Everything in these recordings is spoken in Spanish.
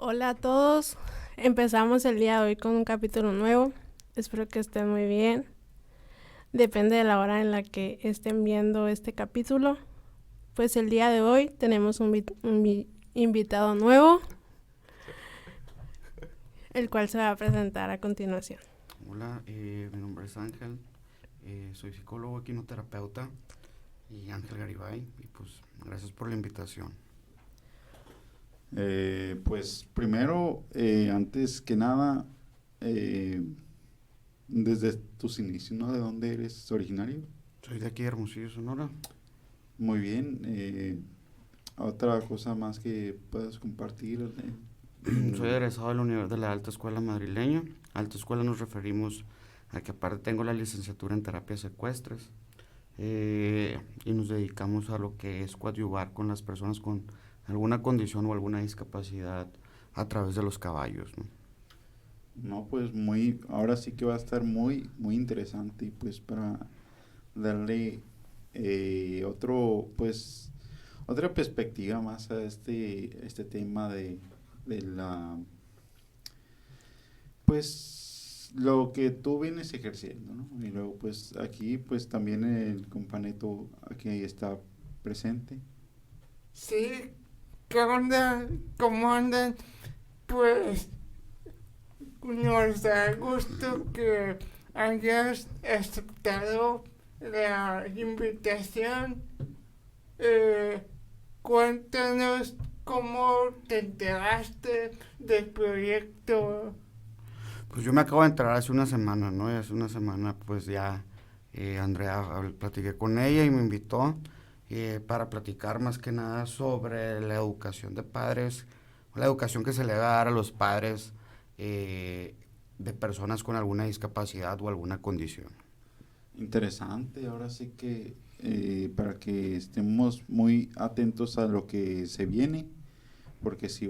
Hola a todos, empezamos el día de hoy con un capítulo nuevo, espero que estén muy bien, depende de la hora en la que estén viendo este capítulo, pues el día de hoy tenemos un invitado nuevo, el cual se va a presentar a continuación. Hola, mi nombre es Ángel, soy psicólogo, quinoterapeuta y Ángel Garibay, y pues gracias por la invitación. Pues primero, antes que nada, desde tus inicios, ¿no? ¿De dónde eres originario? Soy de aquí de Hermosillo, Sonora. Muy bien. Otra cosa más que puedas compartir. Soy egresado de la Alta Escuela Madrileña. Alta Escuela nos referimos a que aparte tengo la licenciatura en terapias ecuestres, y nos dedicamos a lo que es coadyuvar con las personas con alguna condición o alguna discapacidad a través de los caballos, ¿no? No, pues ahora sí que va a estar muy interesante y pues para darle otra perspectiva más a este tema de la, pues lo que tú vienes ejerciendo, ¿no? Y luego pues aquí pues también el compañero aquí está presente. Sí, ¿qué onda? ¿Cómo andan? Pues nos da gusto que hayas aceptado la invitación. Eh, Cuéntanos cómo te enteraste del proyecto. Pues yo me acabo de enterar hace una semana, ¿no? Y hace una semana pues ya Andrea, platiqué con ella y me invitó para platicar más que nada sobre la educación de padres, la educación que se le va a dar a los padres de personas con alguna discapacidad o alguna condición. Interesante, ahora sí que para que estemos muy atentos a lo que se viene, porque sí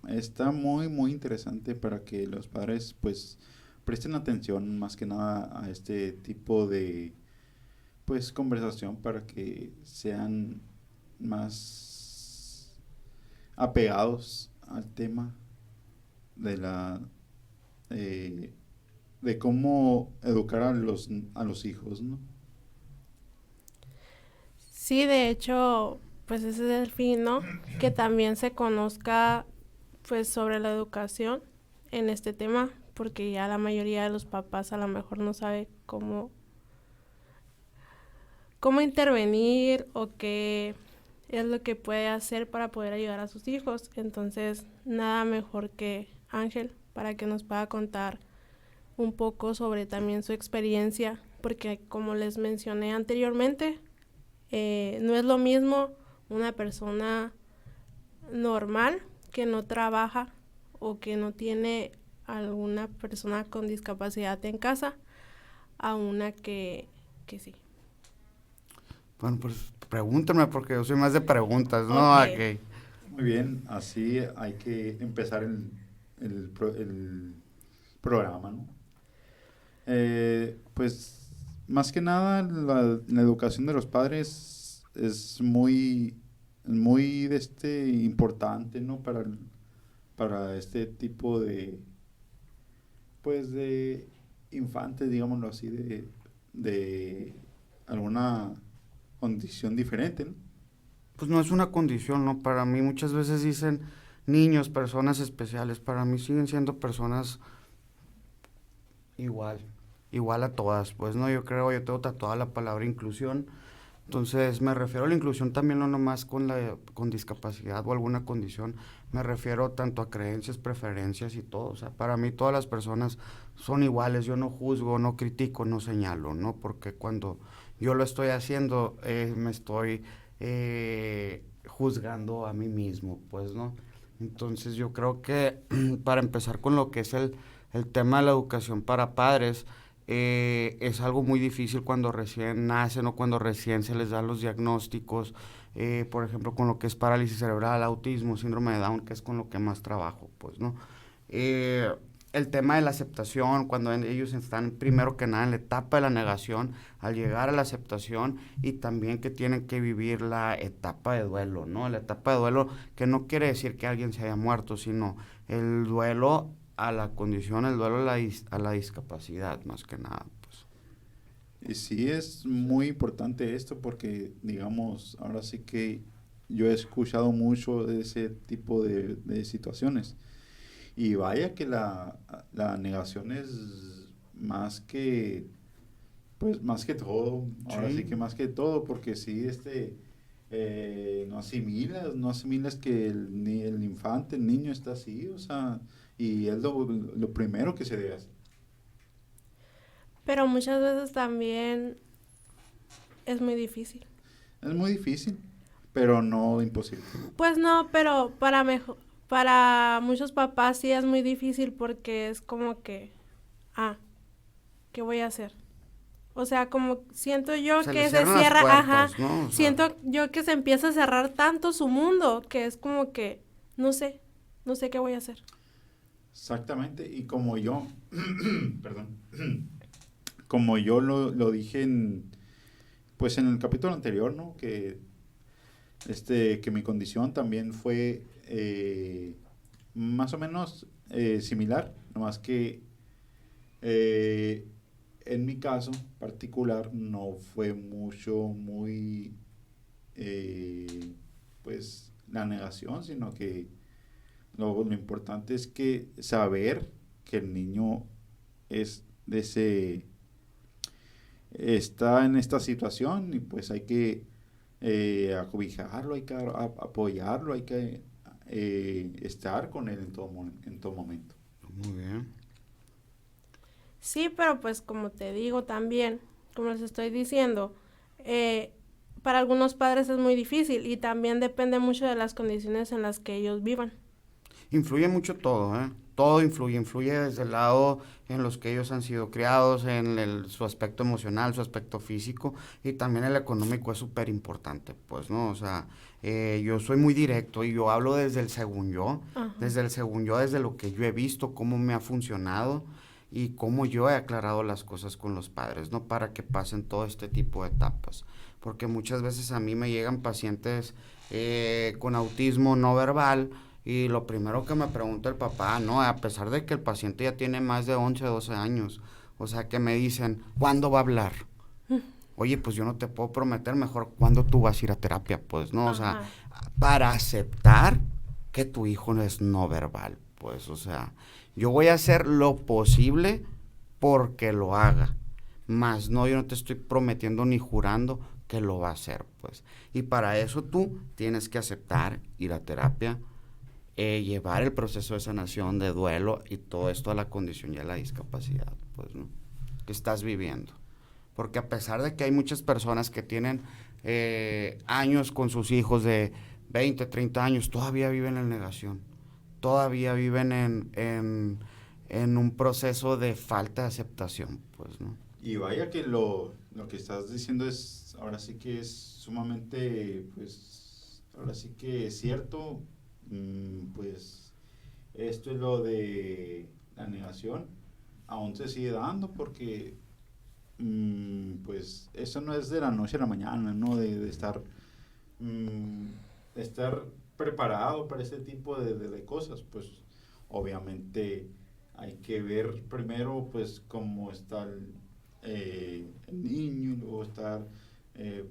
está muy interesante para que los padres pues presten atención más que nada a este tipo de pues conversación para que sean más apegados al tema de la eh, de cómo educar a los hijos, ¿no? Sí, de hecho, pues ese es el fin, ¿no? Que también se conozca pues sobre la educación en este tema, porque ya la mayoría de los papás a lo mejor no sabe cómo intervenir o qué es lo que puede hacer para poder ayudar a sus hijos. Entonces, nada mejor que Ángel para que nos pueda contar un poco sobre también su experiencia, porque como les mencioné anteriormente, no es lo mismo una persona normal que no trabaja o que no tiene alguna persona con discapacidad en casa a una que sí. Bueno, pues pregúntame porque yo soy más de preguntas, ¿no? Ok. Okay. Muy bien, así hay que empezar el programa, ¿no? Pues más que nada la educación de los padres es muy importante, ¿no? Para este tipo pues de infantes, digámoslo así, de alguna condición diferente, ¿no? Pues no es una condición, ¿no? Para mí muchas veces dicen niños, personas especiales, para mí siguen siendo personas igual, igual a todas, pues no, yo tengo tatuada la palabra inclusión, entonces me refiero a la inclusión también no nomás con discapacidad o alguna condición, me refiero tanto a creencias, preferencias y todo, o sea, para mí todas las personas son iguales, yo no juzgo, no critico, no señalo, ¿no? Porque cuando yo lo estoy haciendo, me estoy juzgando a mí mismo, pues, ¿no? Entonces yo creo que para empezar con lo que es el tema de la educación para padres, es algo muy difícil cuando recién nacen o cuando recién se les dan los diagnósticos, por ejemplo, con lo que es parálisis cerebral, autismo, síndrome de Down, que es con lo que más trabajo, pues, ¿no? Eh, el tema de la aceptación, cuando ellos están primero que nada en la etapa de la negación, al llegar a la aceptación, y también que tienen que vivir la etapa de duelo, ¿no? La etapa de duelo que no quiere decir que alguien se haya muerto, sino el duelo a la condición, el duelo a la discapacidad, más que nada, pues. Y sí es muy importante esto porque, digamos, ahora sí que yo he escuchado mucho de ese tipo de situaciones. Y vaya que la negación es más que, pues más que todo, ahora sí Sí. que más que todo, porque sí, no asimilas que el infante, el niño está así, o sea, y es lo primero que se debe hacer. Pero muchas veces también es muy difícil. Es muy difícil, pero no imposible. Pues no, pero para muchos papás sí es muy difícil porque es como que, ¿qué voy a hacer? O sea, como siento yo Se que les se cierran las cierra, puertas, ¿no? O sea, siento yo que se empieza a cerrar tanto su mundo que es como que, no sé qué voy a hacer. Exactamente, y como yo, perdón, como yo lo dije pues en el capítulo anterior, ¿no? Que mi condición también fue más o menos similar, nomás que en mi caso particular no fue muy, pues, la negación, sino que lo importante es que saber que el niño es está en esta situación y pues hay que acobijarlo, hay que apoyarlo, hay que estar con él en todo momento. muy bien. Sí, pero pues como te digo también, como les estoy diciendo, para algunos padres es muy difícil y también depende mucho de las condiciones en las que ellos vivan. Influye mucho todo, ¿eh? Todo influye desde el lado en los que ellos han sido criados, en su aspecto emocional, su aspecto físico, y también el económico es súper importante, pues, ¿no? O sea, yo soy muy directo y yo hablo desde el según yo, Ajá. desde lo que yo he visto, cómo me ha funcionado y cómo yo he aclarado las cosas con los padres, ¿no? Para que pasen todo este tipo de etapas. Porque muchas veces a mí me llegan pacientes con autismo no verbal, y lo primero que me pregunta el papá, no, a pesar de que el paciente ya tiene más de 11, 12 años, o sea, que me dicen, ¿cuándo va a hablar? Oye, pues yo no te puedo prometer, mejor cuándo tú vas a ir a terapia, pues, ¿no? O sea, Ajá. para aceptar que tu hijo no es no verbal, pues, o sea, yo voy a hacer lo posible porque lo haga, más no, yo no te estoy prometiendo ni jurando que lo va a hacer, pues. Y para eso tú tienes que aceptar ir a terapia, llevar el proceso de sanación, de duelo y todo esto a la condición y a la discapacidad, pues, ¿no? Que estás viviendo. Porque a pesar de que hay muchas personas que tienen años con sus hijos de 20, 30 años, todavía viven en negación, todavía viven en un proceso de falta de aceptación, pues, ¿no? Y vaya que lo que estás diciendo es, ahora sí que es sumamente, pues, ahora sí que es cierto. Pues esto es lo de la negación, aún se sigue dando porque pues eso no es de la noche a la mañana, ¿no? De estar preparado para este tipo de cosas, pues obviamente hay que ver primero pues cómo está el niño, y luego estar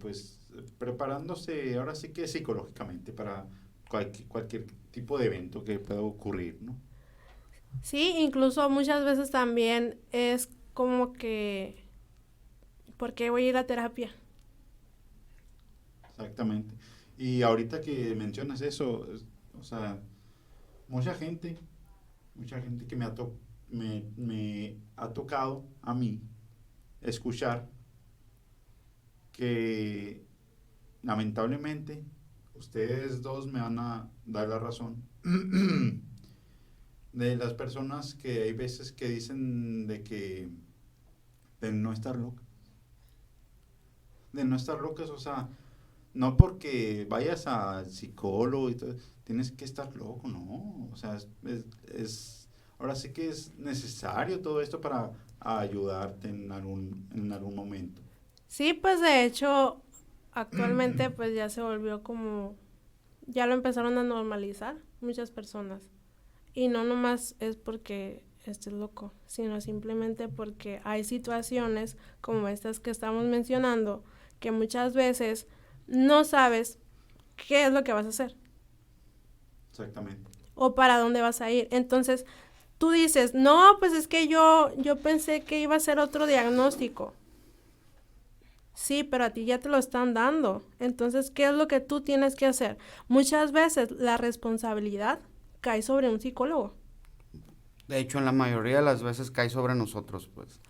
pues preparándose ahora sí que psicológicamente para cualquier tipo de evento que pueda ocurrir, ¿no? Sí, incluso muchas veces también es como que, ¿por qué voy a ir a terapia? Exactamente. Y ahorita que mencionas eso, o sea, mucha gente que me ha tocado a mí escuchar que lamentablemente ustedes dos me van a dar la razón de las personas que hay veces que dicen de no estar locas, o sea, no porque vayas al psicólogo y todo, tienes que estar loco, no, o sea, es Ahora sí que es necesario todo esto para ayudarte en algún momento. Sí, pues de hecho, actualmente pues ya se volvió como, ya lo empezaron a normalizar muchas personas. Y no nomás es porque estés loco, sino simplemente porque hay situaciones como estas que estamos mencionando, que muchas veces no sabes qué es lo que vas a hacer Exactamente. o para dónde vas a ir. Entonces, tú dices, no, pues es que yo pensé que iba a ser otro diagnóstico. Sí, pero a ti ya te lo están dando. Entonces, ¿qué es lo que tú tienes que hacer? Muchas veces la responsabilidad cae sobre un psicólogo. De hecho, en la mayoría de las veces cae sobre nosotros, pues.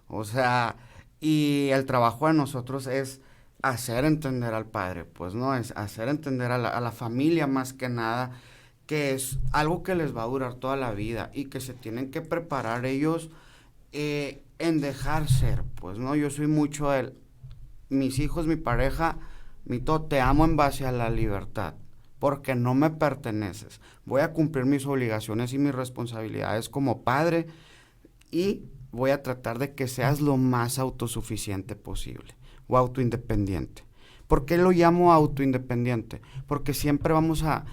O sea, y el trabajo de nosotros es hacer entender al padre, pues, ¿no? Es hacer entender a la familia más que nada, que es algo que les va a durar toda la vida y que se tienen que preparar ellos en dejar ser, pues, ¿no? Yo soy mucho mis hijos, mi pareja, mi todo, te amo en base a la libertad, porque no me perteneces. Voy a cumplir mis obligaciones y mis responsabilidades como padre y voy a tratar de que seas lo más autosuficiente posible o autoindependiente. ¿Por qué lo llamo autoindependiente? Porque siempre vamos a...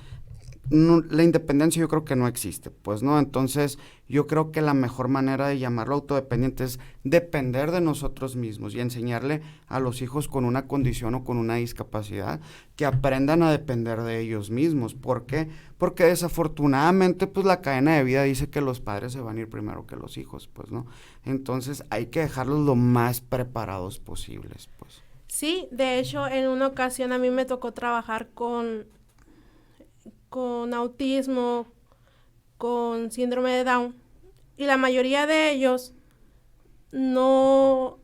No, la independencia yo creo que no existe, pues, ¿no? Entonces, yo creo que la mejor manera de llamarlo autodependiente es depender de nosotros mismos y enseñarle a los hijos con una condición o con una discapacidad que aprendan a depender de ellos mismos. ¿Por qué? Porque desafortunadamente, pues, la cadena de vida dice que los padres se van a ir primero que los hijos, pues, ¿no? Entonces, hay que dejarlos lo más preparados posibles, pues. Sí, de hecho, en una ocasión a mí me tocó trabajar con autismo, con síndrome de Down, y la mayoría de ellos no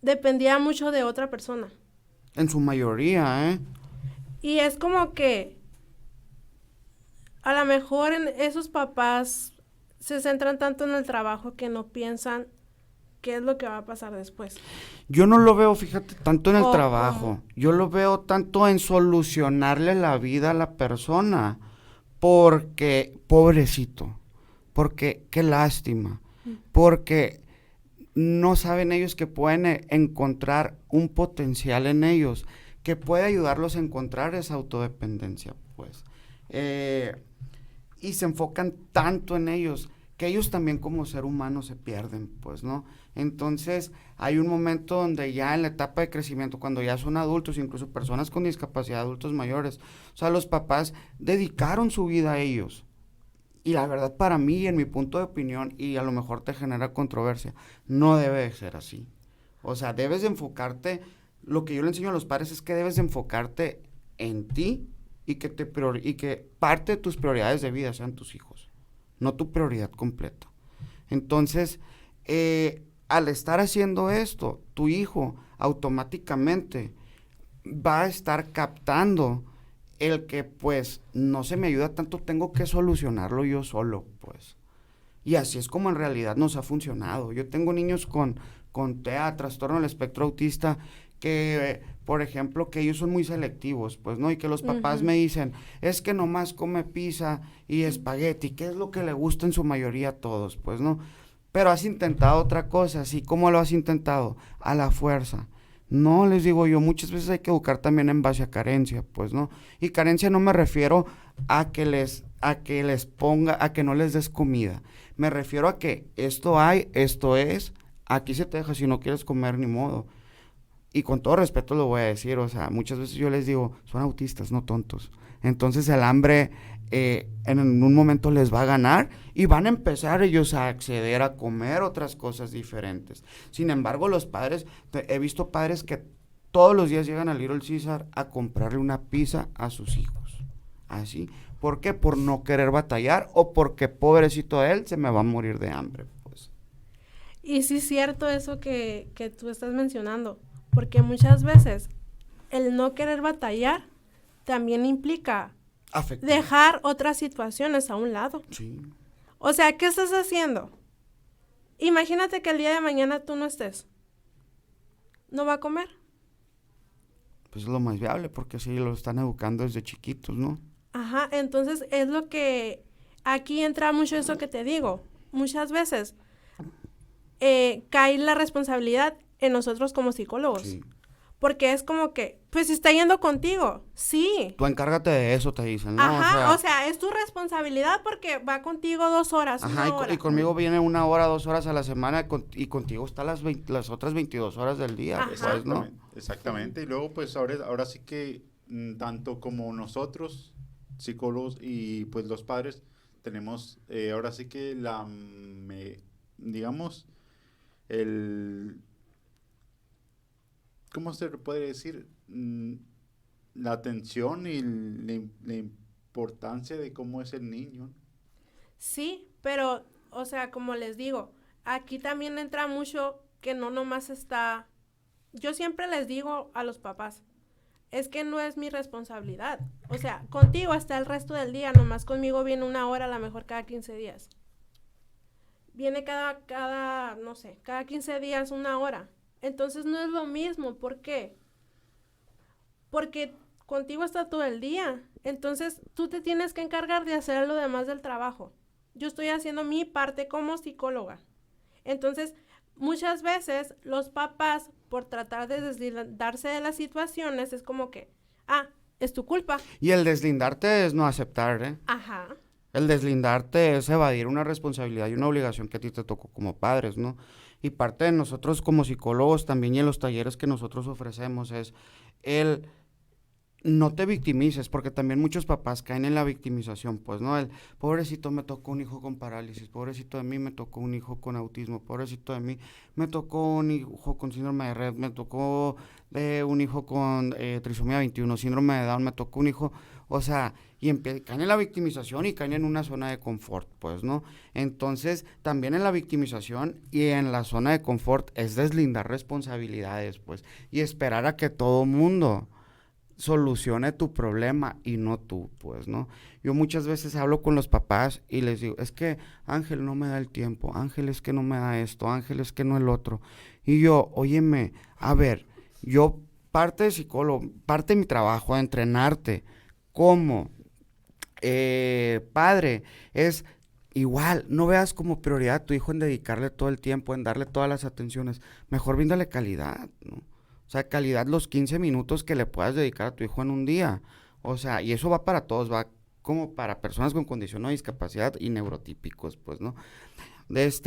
dependía mucho de otra persona. En su mayoría, ¿eh? Y es como que a lo mejor en esos papás se centran tanto en el trabajo que no piensan qué es lo que va a pasar después. Yo no lo veo, fíjate, tanto en el trabajo. Yo lo veo tanto en solucionarle la vida a la persona. Porque, pobrecito, porque qué lástima. Porque no saben ellos que pueden encontrar un potencial en ellos que puede ayudarlos a encontrar esa autodependencia, pues. Y se enfocan tanto en ellos que ellos también como ser humano se pierden, pues, ¿no? Entonces, hay un momento donde ya en la etapa de crecimiento, cuando ya son adultos, incluso personas con discapacidad, adultos mayores, o sea, los papás dedicaron su vida a ellos. Y la verdad, para mí, en mi punto de opinión, y a lo mejor te genera controversia, no debe de ser así. O sea, debes de enfocarte, lo que yo le enseño a los padres es que debes de enfocarte en ti y que parte de tus prioridades de vida sean tus hijos, no tu prioridad completa. Entonces, al estar haciendo esto, tu hijo automáticamente va a estar captando el que, pues, no se me ayuda tanto, tengo que solucionarlo yo solo, pues. Y así es como en realidad nos ha funcionado. Yo tengo niños con TEA, trastorno del espectro autista, que, por ejemplo, que ellos son muy selectivos, pues, ¿no? Y que los papás me dicen, es que nomás come pizza y espagueti, que es lo que le gusta en su mayoría a todos, pues, ¿no? Pero has intentado otra cosa, ¿sí? ¿Cómo lo has intentado? A la fuerza. No, les digo yo, muchas veces hay que educar también en base a carencia, pues, ¿no? Y carencia no me refiero a que no les des comida. Me refiero a que esto hay, esto es, aquí se te deja, si no quieres comer, ni modo. Y con todo respeto lo voy a decir, o sea, muchas veces yo les digo, son autistas, no tontos. Entonces el hambre en un momento les va a ganar y van a empezar ellos a acceder a comer otras cosas diferentes. Sin embargo, los padres, he visto padres que todos los días llegan a Little Caesar a comprarle una pizza a sus hijos. Así. ¿Por qué? Por no querer batallar o porque pobrecito de él se me va a morir de hambre, pues. Y sí es cierto eso que tú estás mencionando, porque muchas veces el no querer batallar también implica dejar otras situaciones a un lado. Sí. O sea, ¿qué estás haciendo? Imagínate que el día de mañana tú no estés. ¿No va a comer? Pues es lo más viable, porque así lo están educando desde chiquitos, ¿no? Ajá, entonces es lo que... Aquí entra mucho eso que te digo. muchas veces cae la responsabilidad en nosotros como psicólogos. Sí. Porque es como que, pues está yendo contigo, sí. Tú encárgate de eso, te dicen, ¿no? Ajá, o sea, es tu responsabilidad porque va contigo 2 horas, ajá, una hora. y conmigo viene 1 hora, 2 horas a la semana, y contigo está las otras 22 horas del día, Ajá. pues, ¿no? Exactamente. Y luego, pues, ahora sí que tanto como nosotros, psicólogos, y pues los padres, tenemos ahora sí que digamos, el... ¿Cómo se le puede decir? La atención y la importancia de cómo es el niño. Sí, pero, o sea, como les digo, aquí también entra mucho que no nomás está... Yo siempre les digo a los papás, es que no es mi responsabilidad. O sea, contigo está el resto del día, nomás conmigo viene 1 hora, a lo mejor cada 15 días. Viene no sé, cada 15 días 1 hora. Entonces no es lo mismo, ¿por qué? Porque contigo está todo el día. Entonces tú te tienes que encargar de hacer lo demás del trabajo. Yo estoy haciendo mi parte como psicóloga. Entonces, muchas veces los papás, por tratar de deslindarse de las situaciones, es como que, es tu culpa. Y el deslindarte es no aceptar, ¿eh? Ajá. El deslindarte es evadir una responsabilidad y una obligación que a ti te tocó como padres, ¿no? Y parte de nosotros como psicólogos también y en los talleres que nosotros ofrecemos es el no te victimices, porque también muchos papás caen en la victimización, pues, ¿no? El pobrecito me tocó un hijo con parálisis, pobrecito de mí me tocó un hijo con autismo, pobrecito de mí me tocó un hijo con síndrome de Rett, me tocó un hijo con trisomía 21, síndrome de Down, me tocó un hijo, o sea, y caen en la victimización y caen en una zona de confort, pues, ¿no? Entonces, también en la victimización y en la zona de confort es deslindar responsabilidades, pues, y esperar a que todo mundo solucione tu problema y no tú, pues, ¿no? Yo muchas veces hablo con los papás y les digo, es que Ángel no me da el tiempo, Ángel es que no me da esto, Ángel es que no el otro. Y yo, óyeme, a ver, yo parte de psicólogo, parte de mi trabajo de entrenarte como padre es igual, no veas como prioridad a tu hijo en dedicarle todo el tiempo, en darle todas las atenciones, mejor bríndale calidad, ¿no? O sea, calidad los 15 minutos que le puedas dedicar a tu hijo en un día. O sea, y eso va para todos, va como para personas con condición o discapacidad y neurotípicos, pues, ¿no? Es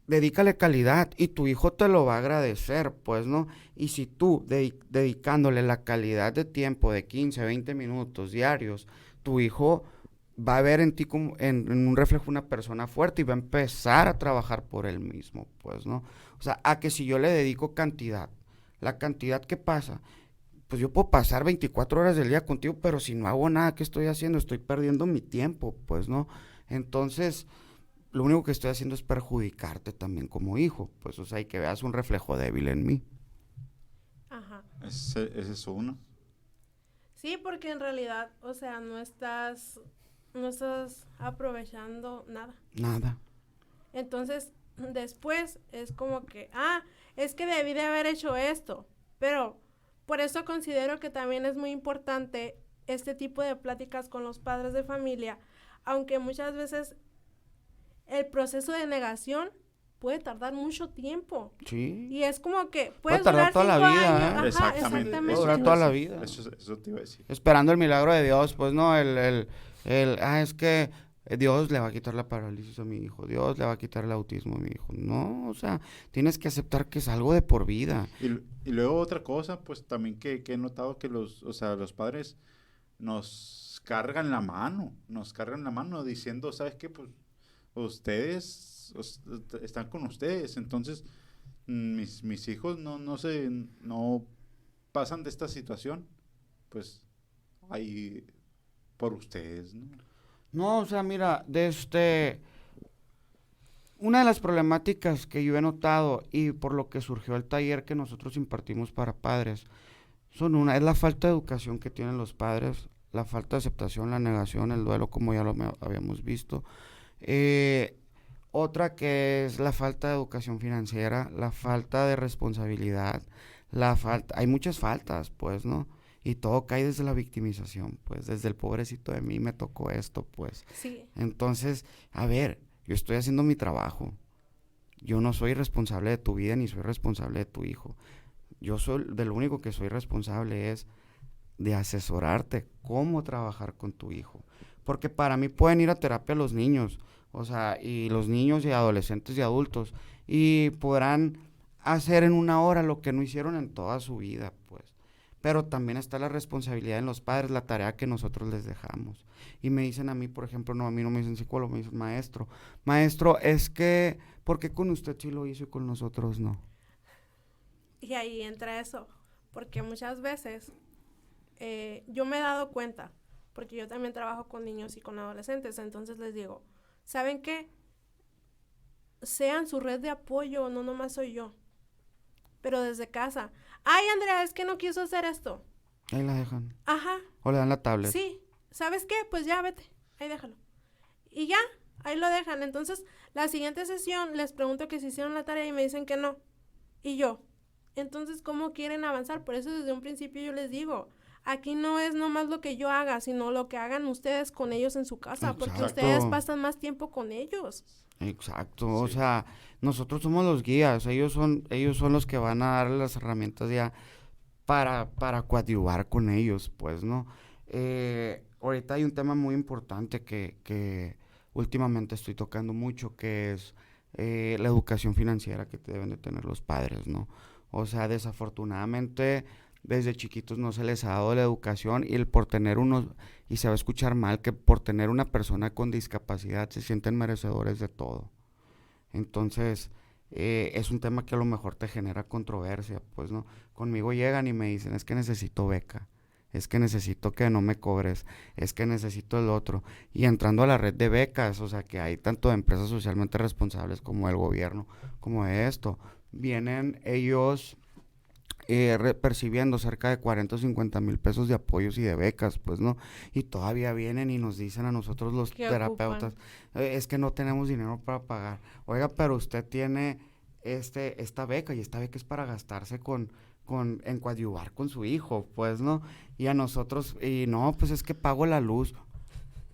dedícale calidad y tu hijo te lo va a agradecer, pues, ¿no? Y si tú, dedicándole la calidad de tiempo de 15, 20 minutos diarios, tu hijo va a ver en ti como en un reflejo una persona fuerte y va a empezar a trabajar por él mismo, pues, ¿no? O sea, a que si yo le dedico cantidad, la cantidad que pasa, pues yo puedo pasar 24 horas del día contigo, pero si no hago nada, ¿qué estoy haciendo? Estoy perdiendo mi tiempo, pues, ¿no? Entonces, lo único que estoy haciendo es perjudicarte también como hijo, pues, o sea, y que veas un reflejo débil en mí. Ajá. Ese es uno. Sí, porque en realidad, o sea, no estás aprovechando nada. Nada. Entonces, después es como que, es que debí de haber hecho esto. Pero por eso considero que también es muy importante este tipo de pláticas con los padres de familia, aunque muchas veces el proceso de negación puede tardar mucho tiempo. Sí. Y es como que Puede puedes tardar durar toda la 5 vida, años. ¿eh? Ajá, Exactamente. Puede durar toda la vida. Eso te iba a decir. Esperando el milagro de Dios, pues, ¿no? Es que Dios le va a quitar la parálisis a mi hijo, Dios le va a quitar el autismo a mi hijo. No, o sea, tienes que aceptar que es algo de por vida. Y luego otra cosa, pues también que he notado que los padres nos cargan la mano diciendo, ¿sabes qué? Pues ustedes están con ustedes, entonces mis hijos no pasan de esta situación, pues ahí por ustedes, ¿no? No, o sea, mira, una de las problemáticas que yo he notado y por lo que surgió el taller que nosotros impartimos para padres, es la falta de educación que tienen los padres, la falta de aceptación, la negación, el duelo, como ya lo habíamos visto. Otra que es la falta de educación financiera, la falta de responsabilidad, hay muchas faltas, pues, ¿no? Y todo cae desde la victimización, pues, desde el pobrecito de mí me tocó esto, pues. Sí. Entonces, a ver, yo estoy haciendo mi trabajo. Yo no soy responsable de tu vida ni soy responsable de tu hijo. Yo soy, de lo único que soy responsable es de asesorarte cómo trabajar con tu hijo. Porque para mí pueden ir a terapia los niños, o sea, y los niños y adolescentes y adultos, y podrán hacer en una hora lo que no hicieron en toda su vida, pues. Pero también está la responsabilidad en los padres, la tarea que nosotros les dejamos. Y me dicen a mí, por ejemplo, no, a mí no me dicen psicólogo, me dicen maestro. Maestro, es que, ¿por qué con usted sí lo hizo y con nosotros no? Y ahí entra eso, porque muchas veces yo me he dado cuenta, porque yo también trabajo con niños y con adolescentes, entonces les digo, ¿saben qué? Sean su red de apoyo, no nomás soy yo, pero desde casa. Ay, Andrea, es que no quiso hacer esto. Ahí la dejan. Ajá. O le dan la tablet. Sí, ¿sabes qué? Pues ya vete, ahí déjalo. Y ya, ahí lo dejan. Entonces, la siguiente sesión les pregunto que si hicieron la tarea y me dicen que no. Y yo, entonces, ¿cómo quieren avanzar? Por eso desde un principio yo les digo, aquí no es nomás lo que yo haga, sino lo que hagan ustedes con ellos en su casa, Exacto. porque ustedes pasan más tiempo con ellos. Exacto, Sí. o sea, nosotros somos los guías, ellos son los que van a dar las herramientas ya para coadyuvar con ellos, pues, ¿no? Ahorita hay un tema muy importante que últimamente estoy tocando mucho, que es la educación financiera que deben de tener los padres, ¿no? O sea, desafortunadamente desde chiquitos no se les ha dado la educación y por tener unos, y se va a escuchar mal, que por tener una persona con discapacidad se sienten merecedores de todo. Entonces, es un tema que a lo mejor te genera controversia, pues, ¿no? Conmigo llegan y me dicen, es que necesito beca, es que necesito que no me cobres, es que necesito el otro. Y entrando a la red de becas, o sea, que hay tanto de empresas socialmente responsables como el gobierno, como de esto, vienen ellos percibiendo cerca de 40 o 50 mil pesos de apoyos y de becas, pues, ¿no? Y todavía vienen y nos dicen a nosotros los ¿Qué terapeutas, es que no tenemos dinero para pagar. Oiga, pero usted tiene esta beca y esta beca es para gastarse en coadyuvar con su hijo, pues, ¿no? Y a nosotros, y no, pues es que pago la luz.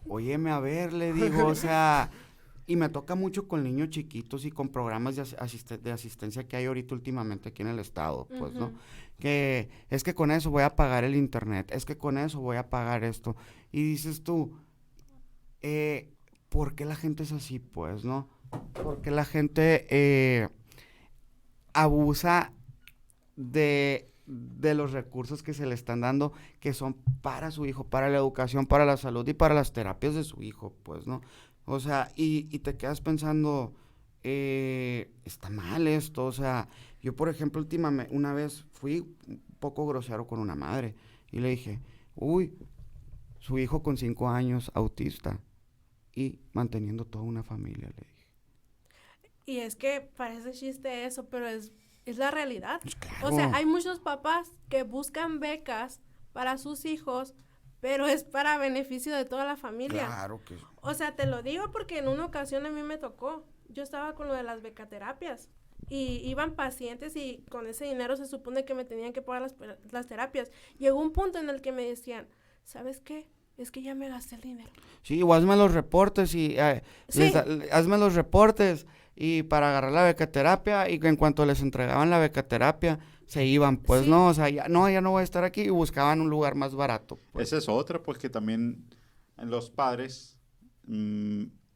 Óyeme, a ver, le digo, o sea... Y me toca mucho con niños chiquitos y con programas de asistencia que hay ahorita últimamente aquí en el estado, pues, ¿no? Que es que con eso voy a pagar el internet, es que con eso voy a pagar esto. Y dices tú, ¿por qué la gente es así, pues, no? ¿Por qué la gente abusa de los recursos que se le están dando, que son para su hijo, para la educación, para la salud y para las terapias de su hijo, pues, ¿no? O sea, y te quedas pensando, está mal esto, o sea, yo por ejemplo últimamente, una vez fui un poco grosero con una madre y le dije, uy, su hijo con 5 años, autista, y manteniendo toda una familia, le dije. Y es que parece chiste eso, pero es la realidad. Pues claro. O sea, hay muchos papás que buscan becas para sus hijos, pero es para beneficio de toda la familia. Claro que sí. O sea, te lo digo porque en una ocasión a mí me tocó. Yo estaba con lo de las becaterapias y iban pacientes y con ese dinero se supone que me tenían que pagar las terapias. Llegó un punto en el que me decían, ¿sabes qué? Es que ya me gasté el dinero. Sí, o hazme los reportes y Sí. hazme los reportes y para agarrar la becaterapia y en cuanto les entregaban la becaterapia se iban, pues Sí. no, o sea, ya no voy a estar aquí y buscaban un lugar más barato. Pues. Esa es otra, pues que también los padres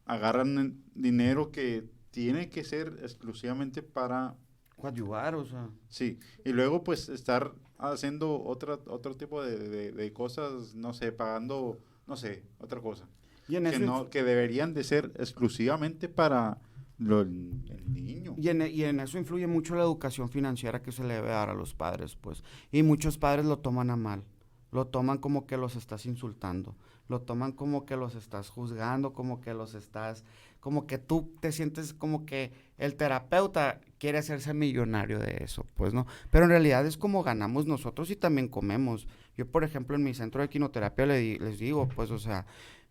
agarran dinero que tiene que ser exclusivamente para... Coadyuvar, o sea. Sí, y luego pues estar haciendo otro tipo de cosas, no sé, pagando, no sé, otra cosa. Y en Que, eso no, que deberían de ser exclusivamente para el niño. y en eso influye mucho la educación financiera que se le debe dar a los padres, pues. Y muchos padres lo toman a mal. Lo toman como que los estás insultando. Lo toman como que los estás juzgando, como que tú te sientes como que el terapeuta quiere hacerse millonario de eso, pues, ¿no? Pero en realidad es como ganamos nosotros y también comemos. Yo, por ejemplo, en mi centro de quinoterapia les digo, pues, o sea,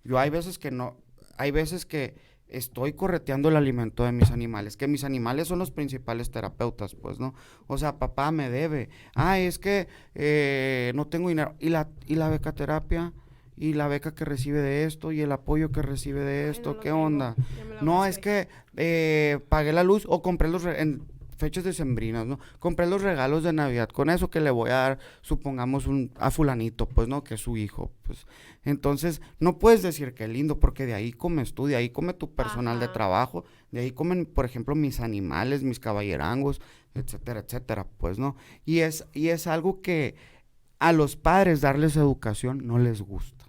yo hay veces que estoy correteando el alimento de mis animales, que mis animales son los principales terapeutas, pues, ¿no? O sea, papá me debe, es que no tengo dinero, y la becaterapia, y la beca que recibe de esto, y el apoyo que recibe de esto, no lo ¿qué tengo, onda? ya me lo No, gasté. es que pagué la luz, o compré en fechas decembrinas, ¿no? Compré los regalos de Navidad, con eso que le voy a dar, supongamos, a fulanito, pues, ¿no? Que es su hijo, pues. Entonces, no puedes decir que lindo, porque de ahí comes tú, de ahí come tu personal de Ajá. trabajo, de ahí comen, por ejemplo, mis animales, mis caballerangos, etcétera, etcétera, pues, ¿no? Y es algo que a los padres darles educación no les gusta,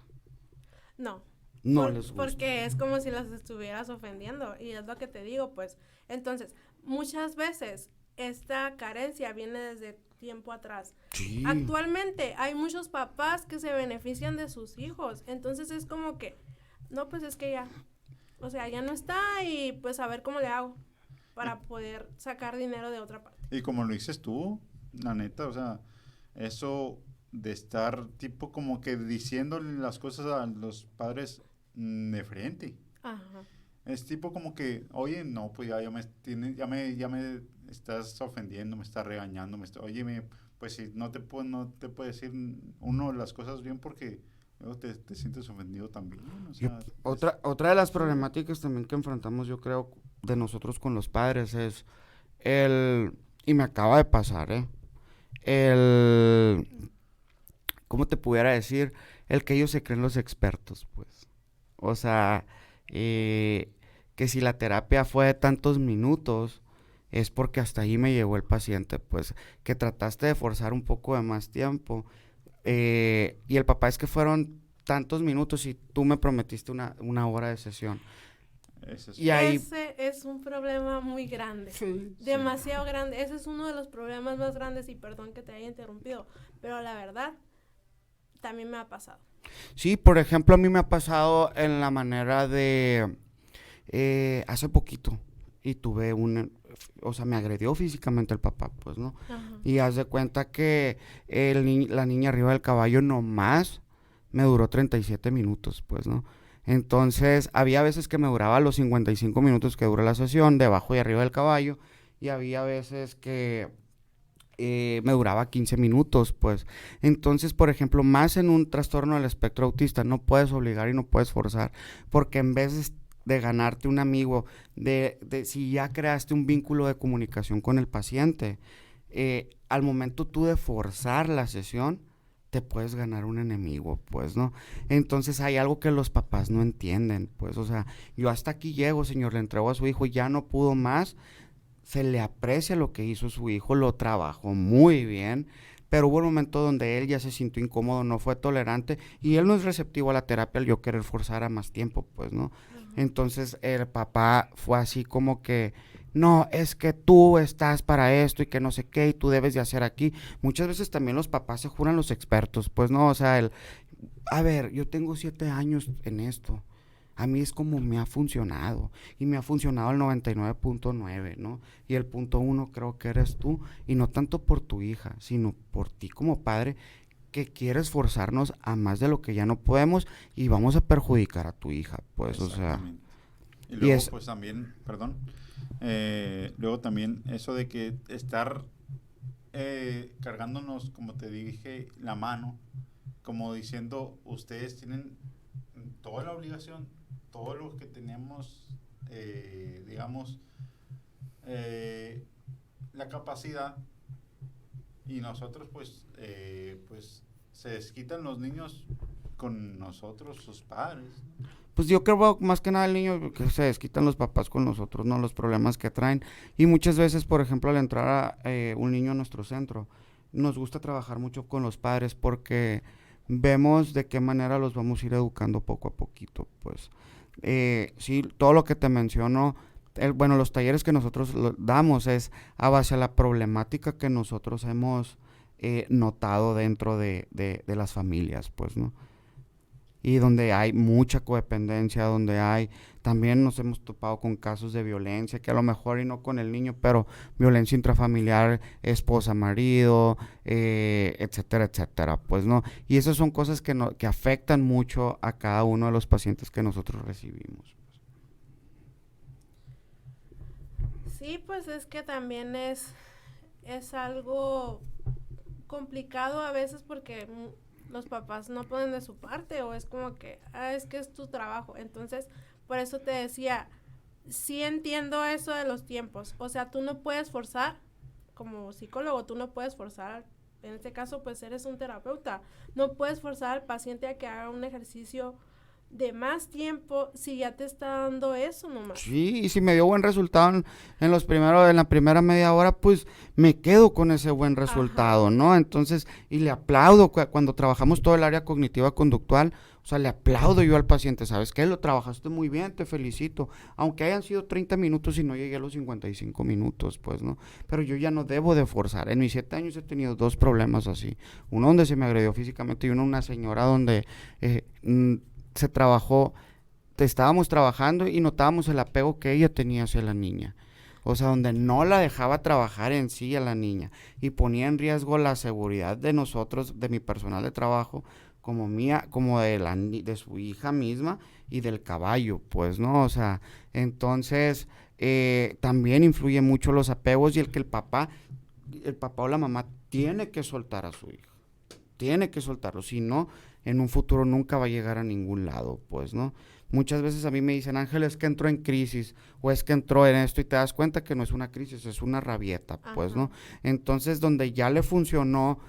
No, no les gusta. porque es como si las estuvieras ofendiendo y es lo que te digo, pues. Entonces, muchas veces esta carencia viene desde tiempo atrás. Sí. Actualmente hay muchos papás que se benefician de sus hijos, entonces es como que, no, pues es que ya, o sea, ya no está y pues a ver cómo le hago para poder sacar dinero de otra parte. Y como lo dices tú, la neta, o sea, eso de estar tipo como que diciéndole las cosas a los padres de frente. Ajá. Es tipo como que, oye, no, pues ya me estás ofendiendo, me estás regañando, oye, pues si no te puede decir uno las cosas bien porque luego te sientes ofendido también, o sea, Otra de las problemáticas también que enfrentamos, yo creo, de nosotros con los padres es y me acaba de pasar, ¿cómo te pudiera decir? El que ellos se creen los expertos, pues. O sea, que si la terapia fue de tantos minutos, es porque hasta ahí me llegó el paciente, pues, que trataste de forzar un poco de más tiempo. Y el papá es que fueron tantos minutos y tú me prometiste una hora de sesión. ese es- Y ahí, Ese es un problema muy grande. Sí. Demasiado grande. Ese es uno de los problemas más grandes y perdón que te haya interrumpido, pero la verdad también me ha pasado. sí, por ejemplo, a mí me ha pasado en la manera de, hace poquito, y o sea, me agredió físicamente el papá, pues, ¿no? Ajá. Y haz de cuenta que la niña arriba del caballo nomás me duró 37 minutos, pues, ¿no? Entonces, había veces que me duraba los 55 minutos que dura la sesión, debajo y arriba del caballo, y había veces que me duraba 15 minutos, pues. Entonces, por ejemplo, más en un trastorno del espectro autista, no puedes obligar y no puedes forzar, porque en vez de ganarte un amigo, si ya creaste un vínculo de comunicación con el paciente, al momento tú de forzar la sesión, te puedes ganar un enemigo, pues, ¿no? Entonces hay algo que los papás no entienden, pues, o sea, yo hasta aquí llego, señor, le entrego a su hijo y ya no pudo más, se le aprecia lo que hizo su hijo, lo trabajó muy bien, pero hubo un momento donde él ya se sintió incómodo, no fue tolerante y él no es receptivo a la terapia al yo querer forzar a más tiempo, pues, ¿no? Entonces el papá fue así como que, no, es que tú estás para esto y que no sé qué y tú debes de hacer aquí. Muchas veces también los papás se juran los expertos, pues, ¿no? O sea, a ver, yo tengo 7 años en esto. A mí es como me ha funcionado y me ha funcionado el 99.9, ¿no? Y el punto 1 creo que eres tú y no tanto por tu hija, sino por ti como padre que quieres forzarnos a más de lo que ya no podemos y vamos a perjudicar a tu hija, pues, o sea. Exactamente. Y luego, es- pues también, perdón, luego también eso de que estar cargándonos, como te dije, la mano, como diciendo, ustedes tienen toda la obligación, todo lo que tenemos, digamos, la capacidad, y nosotros pues se desquitan los niños con nosotros, sus padres. Pues yo creo más que nada el niño que se desquitan los papás con nosotros, ¿no? Los problemas que traen. Y muchas veces, por ejemplo, al entrar un niño a nuestro centro, nos gusta trabajar mucho con los padres porque vemos de qué manera los vamos a ir educando poco a poquito, pues. Sí, todo lo que te menciono, bueno, los talleres que nosotros damos es a base a la problemática que nosotros hemos notado dentro de las familias, pues, ¿no? Y donde hay mucha codependencia, también nos hemos topado con casos de violencia, que a lo mejor y no con el niño, pero violencia intrafamiliar, esposa, marido, etcétera, etcétera, pues, ¿no? Y esas son cosas que afectan mucho a cada uno de los pacientes que nosotros recibimos. Sí, pues es que también es algo complicado a veces porque los papás no ponen de su parte o es como que, es que es tu trabajo. Entonces, por eso te decía, sí entiendo eso de los tiempos. O sea, tú no puedes forzar, como psicólogo, tú no puedes forzar, en este caso, pues eres un terapeuta, no puedes forzar al paciente a que haga un ejercicio de más tiempo si ya te está dando eso nomás. Sí, y si me dio buen resultado en la primera media hora, pues me quedo con ese buen resultado, Ajá. ¿no? Entonces, y le aplaudo cuando trabajamos todo el área cognitiva conductual, o sea, le aplaudo yo al paciente, ¿sabes qué? Lo trabajaste muy bien, te felicito, aunque hayan sido 30 minutos y no llegué a los 55 minutos, pues, ¿no? Pero yo ya no debo de forzar. En mis 7 años he tenido 2 problemas así, uno donde se me agredió físicamente y uno una señora donde se trabajó, estábamos trabajando y notábamos el apego que ella tenía hacia la niña. O sea, donde no la dejaba trabajar en sí a la niña y ponía en riesgo la seguridad de nosotros, de mi personal de trabajo, como mía, como de su hija misma y del caballo, pues, ¿no? O sea, entonces también influye mucho los apegos y el que el papá o la mamá tiene que soltar a su hijo, tiene que soltarlo, si no, en un futuro nunca va a llegar a ningún lado, pues, ¿no? Muchas veces a mí me dicen, Ángel, es que entró en crisis, o es que entró en esto, y te das cuenta que no es una crisis, es una rabieta, pues, ¿no? Ajá. Entonces, donde ya le funcionó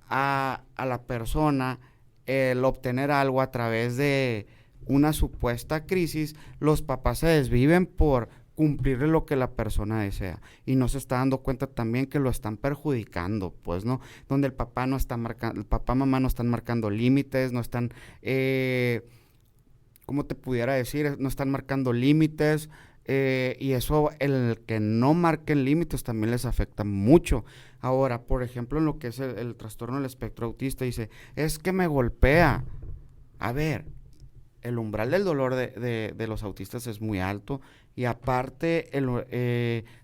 a la persona el obtener algo a través de una supuesta crisis, los papás se desviven por cumplirle lo que la persona desea y no se está dando cuenta también que lo están perjudicando, pues, ¿no? Donde el papá no está marcando, el papá, mamá no están marcando límites, no están, ¿cómo te pudiera decir? No están marcando límites, y eso, el que no marquen límites también les afecta mucho. Ahora, por ejemplo, en lo que es el trastorno del espectro autista, dice, es que me golpea. A ver, el umbral del dolor de los autistas es muy alto y aparte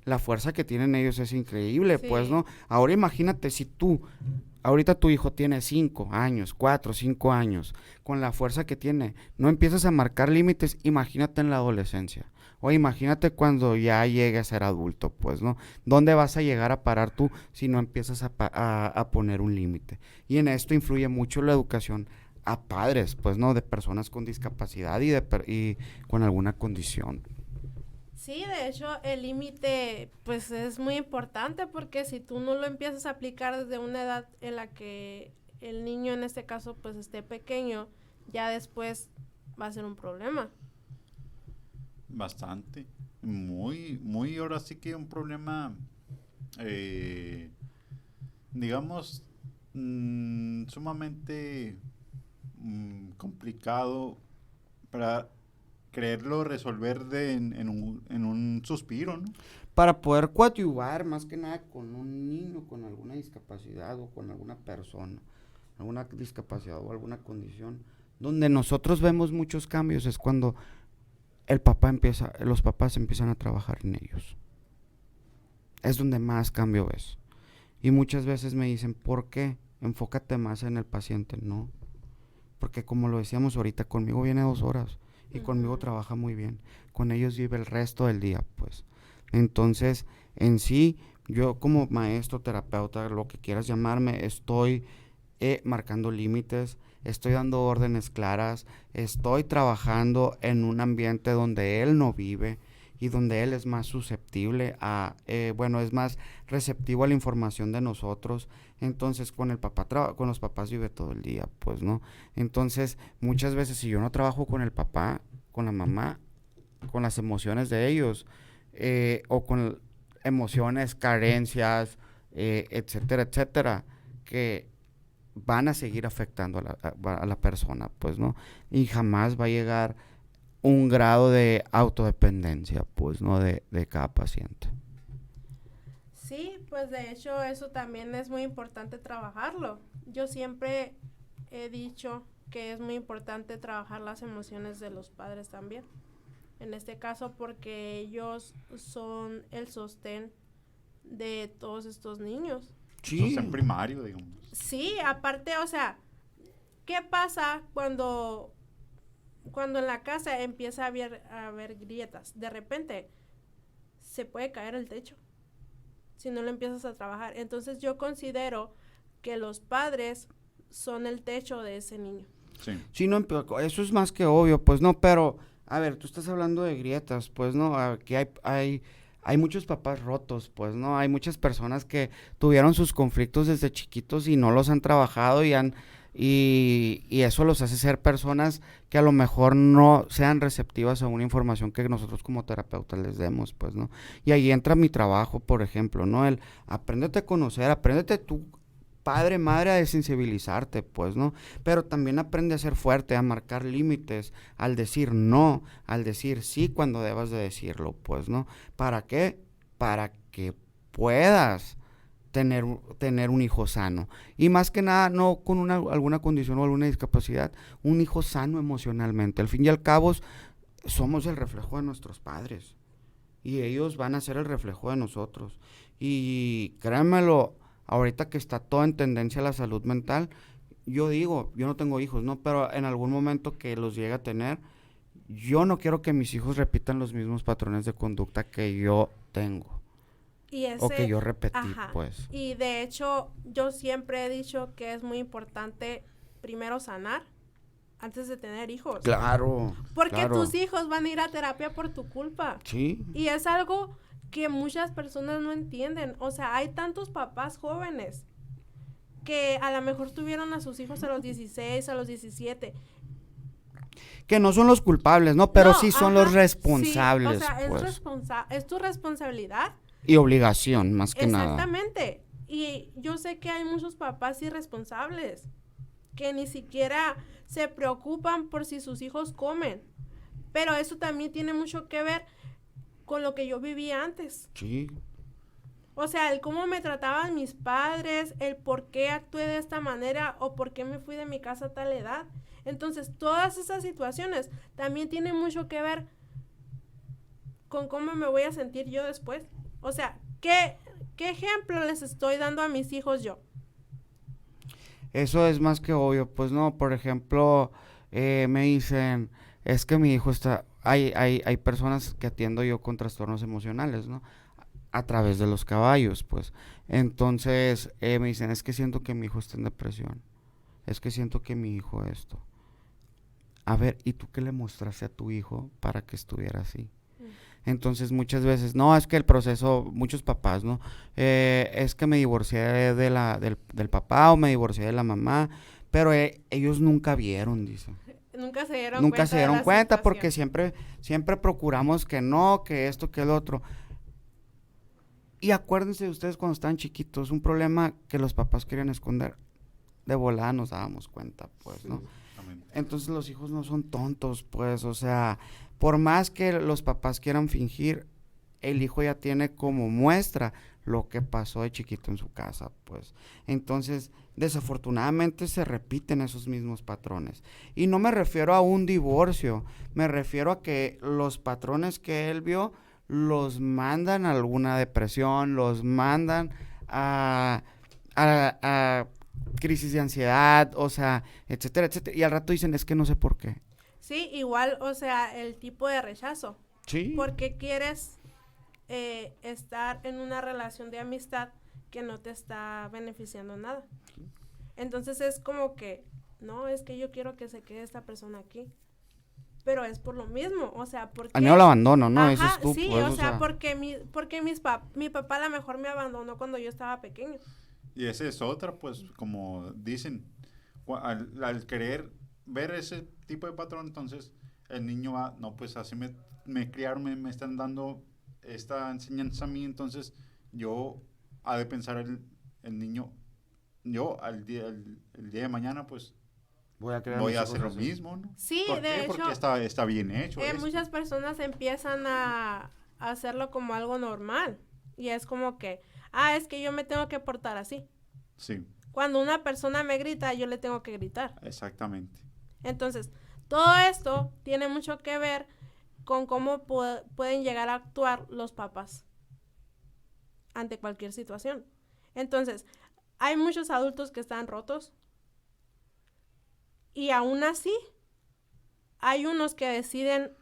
la fuerza que tienen ellos es increíble, pues, Sí. ¿no? Ahora imagínate si ahorita tu hijo tiene 5 años, 4, 5 años, con la fuerza que tiene, no empiezas a marcar límites, imagínate en la adolescencia. O imagínate cuando ya llegue a ser adulto, pues, ¿no? ¿Dónde vas a llegar a parar tú si no empiezas a poner un límite? Y en esto influye mucho la educación a padres, pues, ¿no? De personas con discapacidad y con alguna condición. Sí, de hecho, el límite, pues es muy importante porque si tú no lo empiezas a aplicar desde una edad en la que el niño, en este caso, pues esté pequeño, ya después va a ser un problema. Bastante. Muy, muy, ahora sí que un problema, eh, digamos, sumamente complicado para creerlo resolver en un suspiro, ¿no? Para poder coadyuvar más que nada con un niño con alguna discapacidad o con alguna persona, alguna discapacidad o alguna condición, donde nosotros vemos muchos cambios es cuando los papás empiezan a trabajar en ellos. Es donde más cambio ves. Y muchas veces me dicen, ¿por qué? Enfócate más en el paciente, ¿no? Porque como lo decíamos ahorita, conmigo viene 2 horas y conmigo Ujú. trabaja muy bien. Con ellos vive el resto del día, pues. Entonces, en sí, yo como maestro, terapeuta, lo que quieras llamarme, estoy marcando límites, estoy dando órdenes claras, estoy trabajando en un ambiente donde él no vive y donde él es más susceptible es más receptivo a la información de nosotros. Entonces con los papás vive todo el día, pues, ¿no? Entonces muchas veces si yo no trabajo con el papá, con la mamá, con las emociones de ellos, o con emociones, carencias, etcétera, etcétera, que van a seguir afectando a la persona, pues, ¿no? Y jamás va a llegar un grado de autodependencia, pues, ¿no? De cada paciente. Sí, pues de hecho eso también es muy importante trabajarlo. Yo siempre he dicho que es muy importante trabajar las emociones de los padres también. En este caso porque ellos son el sostén de todos estos niños. Sostén Sí, primario, digamos. Sí, aparte, o sea, ¿qué pasa cuando en la casa empieza a haber grietas? De repente se puede caer el techo si no lo empiezas a trabajar. Entonces yo considero que los padres son el techo de ese niño. Sí. Sí, no, pero eso es más que obvio, pues no, pero, a ver, tú estás hablando de grietas, pues no, aquí hay muchos papás rotos, pues no, hay muchas personas que tuvieron sus conflictos desde chiquitos y no los han trabajado y eso los hace ser personas que a lo mejor no sean receptivas a una información que nosotros como terapeutas les demos, pues, ¿no? Y ahí entra mi trabajo, por ejemplo, ¿no? Apréndete a conocer, apréndete tú, padre, madre, a desensibilizarte, pues, ¿no? Pero también aprende a ser fuerte, a marcar límites, al decir no, al decir sí cuando debas de decirlo, pues, ¿no? ¿Para qué? Para que puedas tener un hijo sano. Y más que nada, no con alguna condición o alguna discapacidad, un hijo sano emocionalmente. Al fin y al cabo, somos el reflejo de nuestros padres. Y ellos van a ser el reflejo de nosotros. Y créanmelo, ahorita que está todo en tendencia a la salud mental, yo digo, yo no tengo hijos, ¿no? Pero en algún momento que los llegue a tener, yo no quiero que mis hijos repitan los mismos patrones de conducta que yo tengo. O que yo repetí, pues. Y de hecho, yo siempre he dicho que es muy importante primero sanar antes de tener hijos. Claro. Porque tus hijos van a ir a terapia por tu culpa. Sí. Y es algo que muchas personas no entienden. O sea, hay tantos papás jóvenes que a lo mejor tuvieron a sus hijos a los 16, a los 17. Que no son los culpables, ¿no? Pero sí son los responsables. Sí, o sea, pues. Es tu responsabilidad. Y obligación, más que nada. Exactamente. Y yo sé que hay muchos papás irresponsables que ni siquiera se preocupan por si sus hijos comen. Pero eso también tiene mucho que ver con lo que yo vivía antes. Sí. O sea, el cómo me trataban mis padres, el por qué actué de esta manera o por qué me fui de mi casa a tal edad. Entonces, todas esas situaciones también tienen mucho que ver con cómo me voy a sentir yo después. O sea, ¿qué ejemplo les estoy dando a mis hijos yo? Eso es más que obvio, pues no, por ejemplo, me dicen, es que mi hijo está, hay personas que atiendo yo con trastornos emocionales, ¿no? A través de los caballos, pues. Entonces, me dicen, es que siento que mi hijo está en depresión, es que siento que mi hijo esto. A ver, ¿y tú qué le mostraste a tu hijo para que estuviera así? Entonces muchas veces, no, es que el proceso, muchos papás, ¿no? Es que me divorcié del papá o me divorcié de la mamá, pero ellos nunca vieron, dice. Nunca se dieron Nunca cuenta. se dieron cuenta porque siempre procuramos que no, que esto, que el otro. Y acuérdense de ustedes cuando estaban chiquitos, un problema que los papás querían esconder, de volada nos dábamos cuenta, pues, ¿no? Entonces los hijos no son tontos, pues, o sea, por más que los papás quieran fingir, el hijo ya tiene como muestra lo que pasó de chiquito en su casa, pues. Entonces, desafortunadamente se repiten esos mismos patrones. Y no me refiero a un divorcio, me refiero a que los patrones que él vio los mandan a alguna depresión, los mandan a crisis de ansiedad, o sea, etcétera, etcétera. Y al rato dicen, es que no sé por qué. Sí, igual, o sea, el tipo de rechazo. Sí. Porque quieres estar en una relación de amistad que no te está beneficiando nada. Entonces es como que, no, es que yo quiero que se quede esta persona aquí. Pero es por lo mismo, o sea, porque... Al miedo al abandono, ¿no? Ajá, Eso es tú, sí, pues, o sea, porque mi papá a lo mejor me abandonó cuando yo estaba pequeño. Y esa es otra, pues, como dicen, al querer ver ese tipo de patrón, entonces el niño va, no, pues así me criaron, me están dando esta enseñanza a mí, entonces yo, ha de pensar el niño, yo el día de mañana, pues, voy a hacer lo mismo, ¿no? Sí, ¿Por de qué? hecho, porque está bien hecho. Muchas personas empiezan a hacerlo como algo normal. Y es como que, es que yo me tengo que portar así. Sí. Cuando una persona me grita, yo le tengo que gritar. Exactamente. Entonces, todo esto tiene mucho que ver con cómo pueden llegar a actuar los papás ante cualquier situación. Entonces, hay muchos adultos que están rotos y aún así hay unos que deciden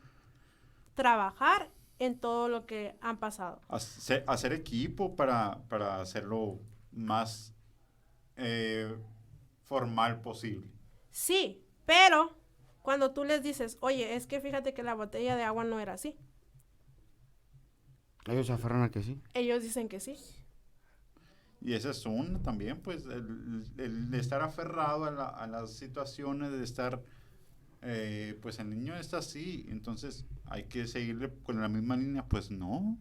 trabajar en todo lo que han pasado. Hacer equipo para hacerlo más formal posible. Sí, pero cuando tú les dices, oye, es que fíjate que la botella de agua no era así. Ellos se aferran a que sí. Ellos dicen que sí. Y ese es uno también, pues, el estar aferrado a las situaciones, de estar, pues el niño está así, entonces hay que seguirle con la misma línea, pues no,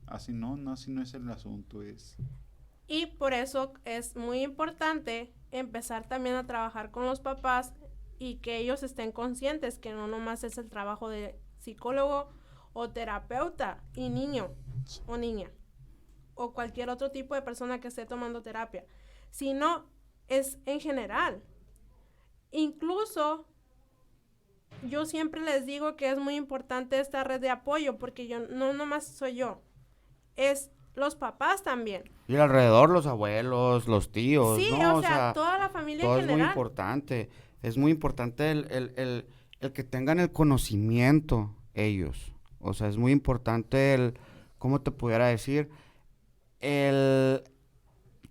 así no es el asunto, es... Y por eso es muy importante empezar también a trabajar con los papás y que ellos estén conscientes que no nomás es el trabajo de psicólogo o terapeuta y niño o niña o cualquier otro tipo de persona que esté tomando terapia, sino es en general. Incluso yo siempre les digo que es muy importante esta red de apoyo porque yo no nomás soy yo, es los papás también. Y alrededor los abuelos, los tíos, Sí, ¿no? o sea, toda la familia todo en general. Es muy importante el que tengan el conocimiento ellos. O sea, es muy importante ¿cómo te pudiera decir? El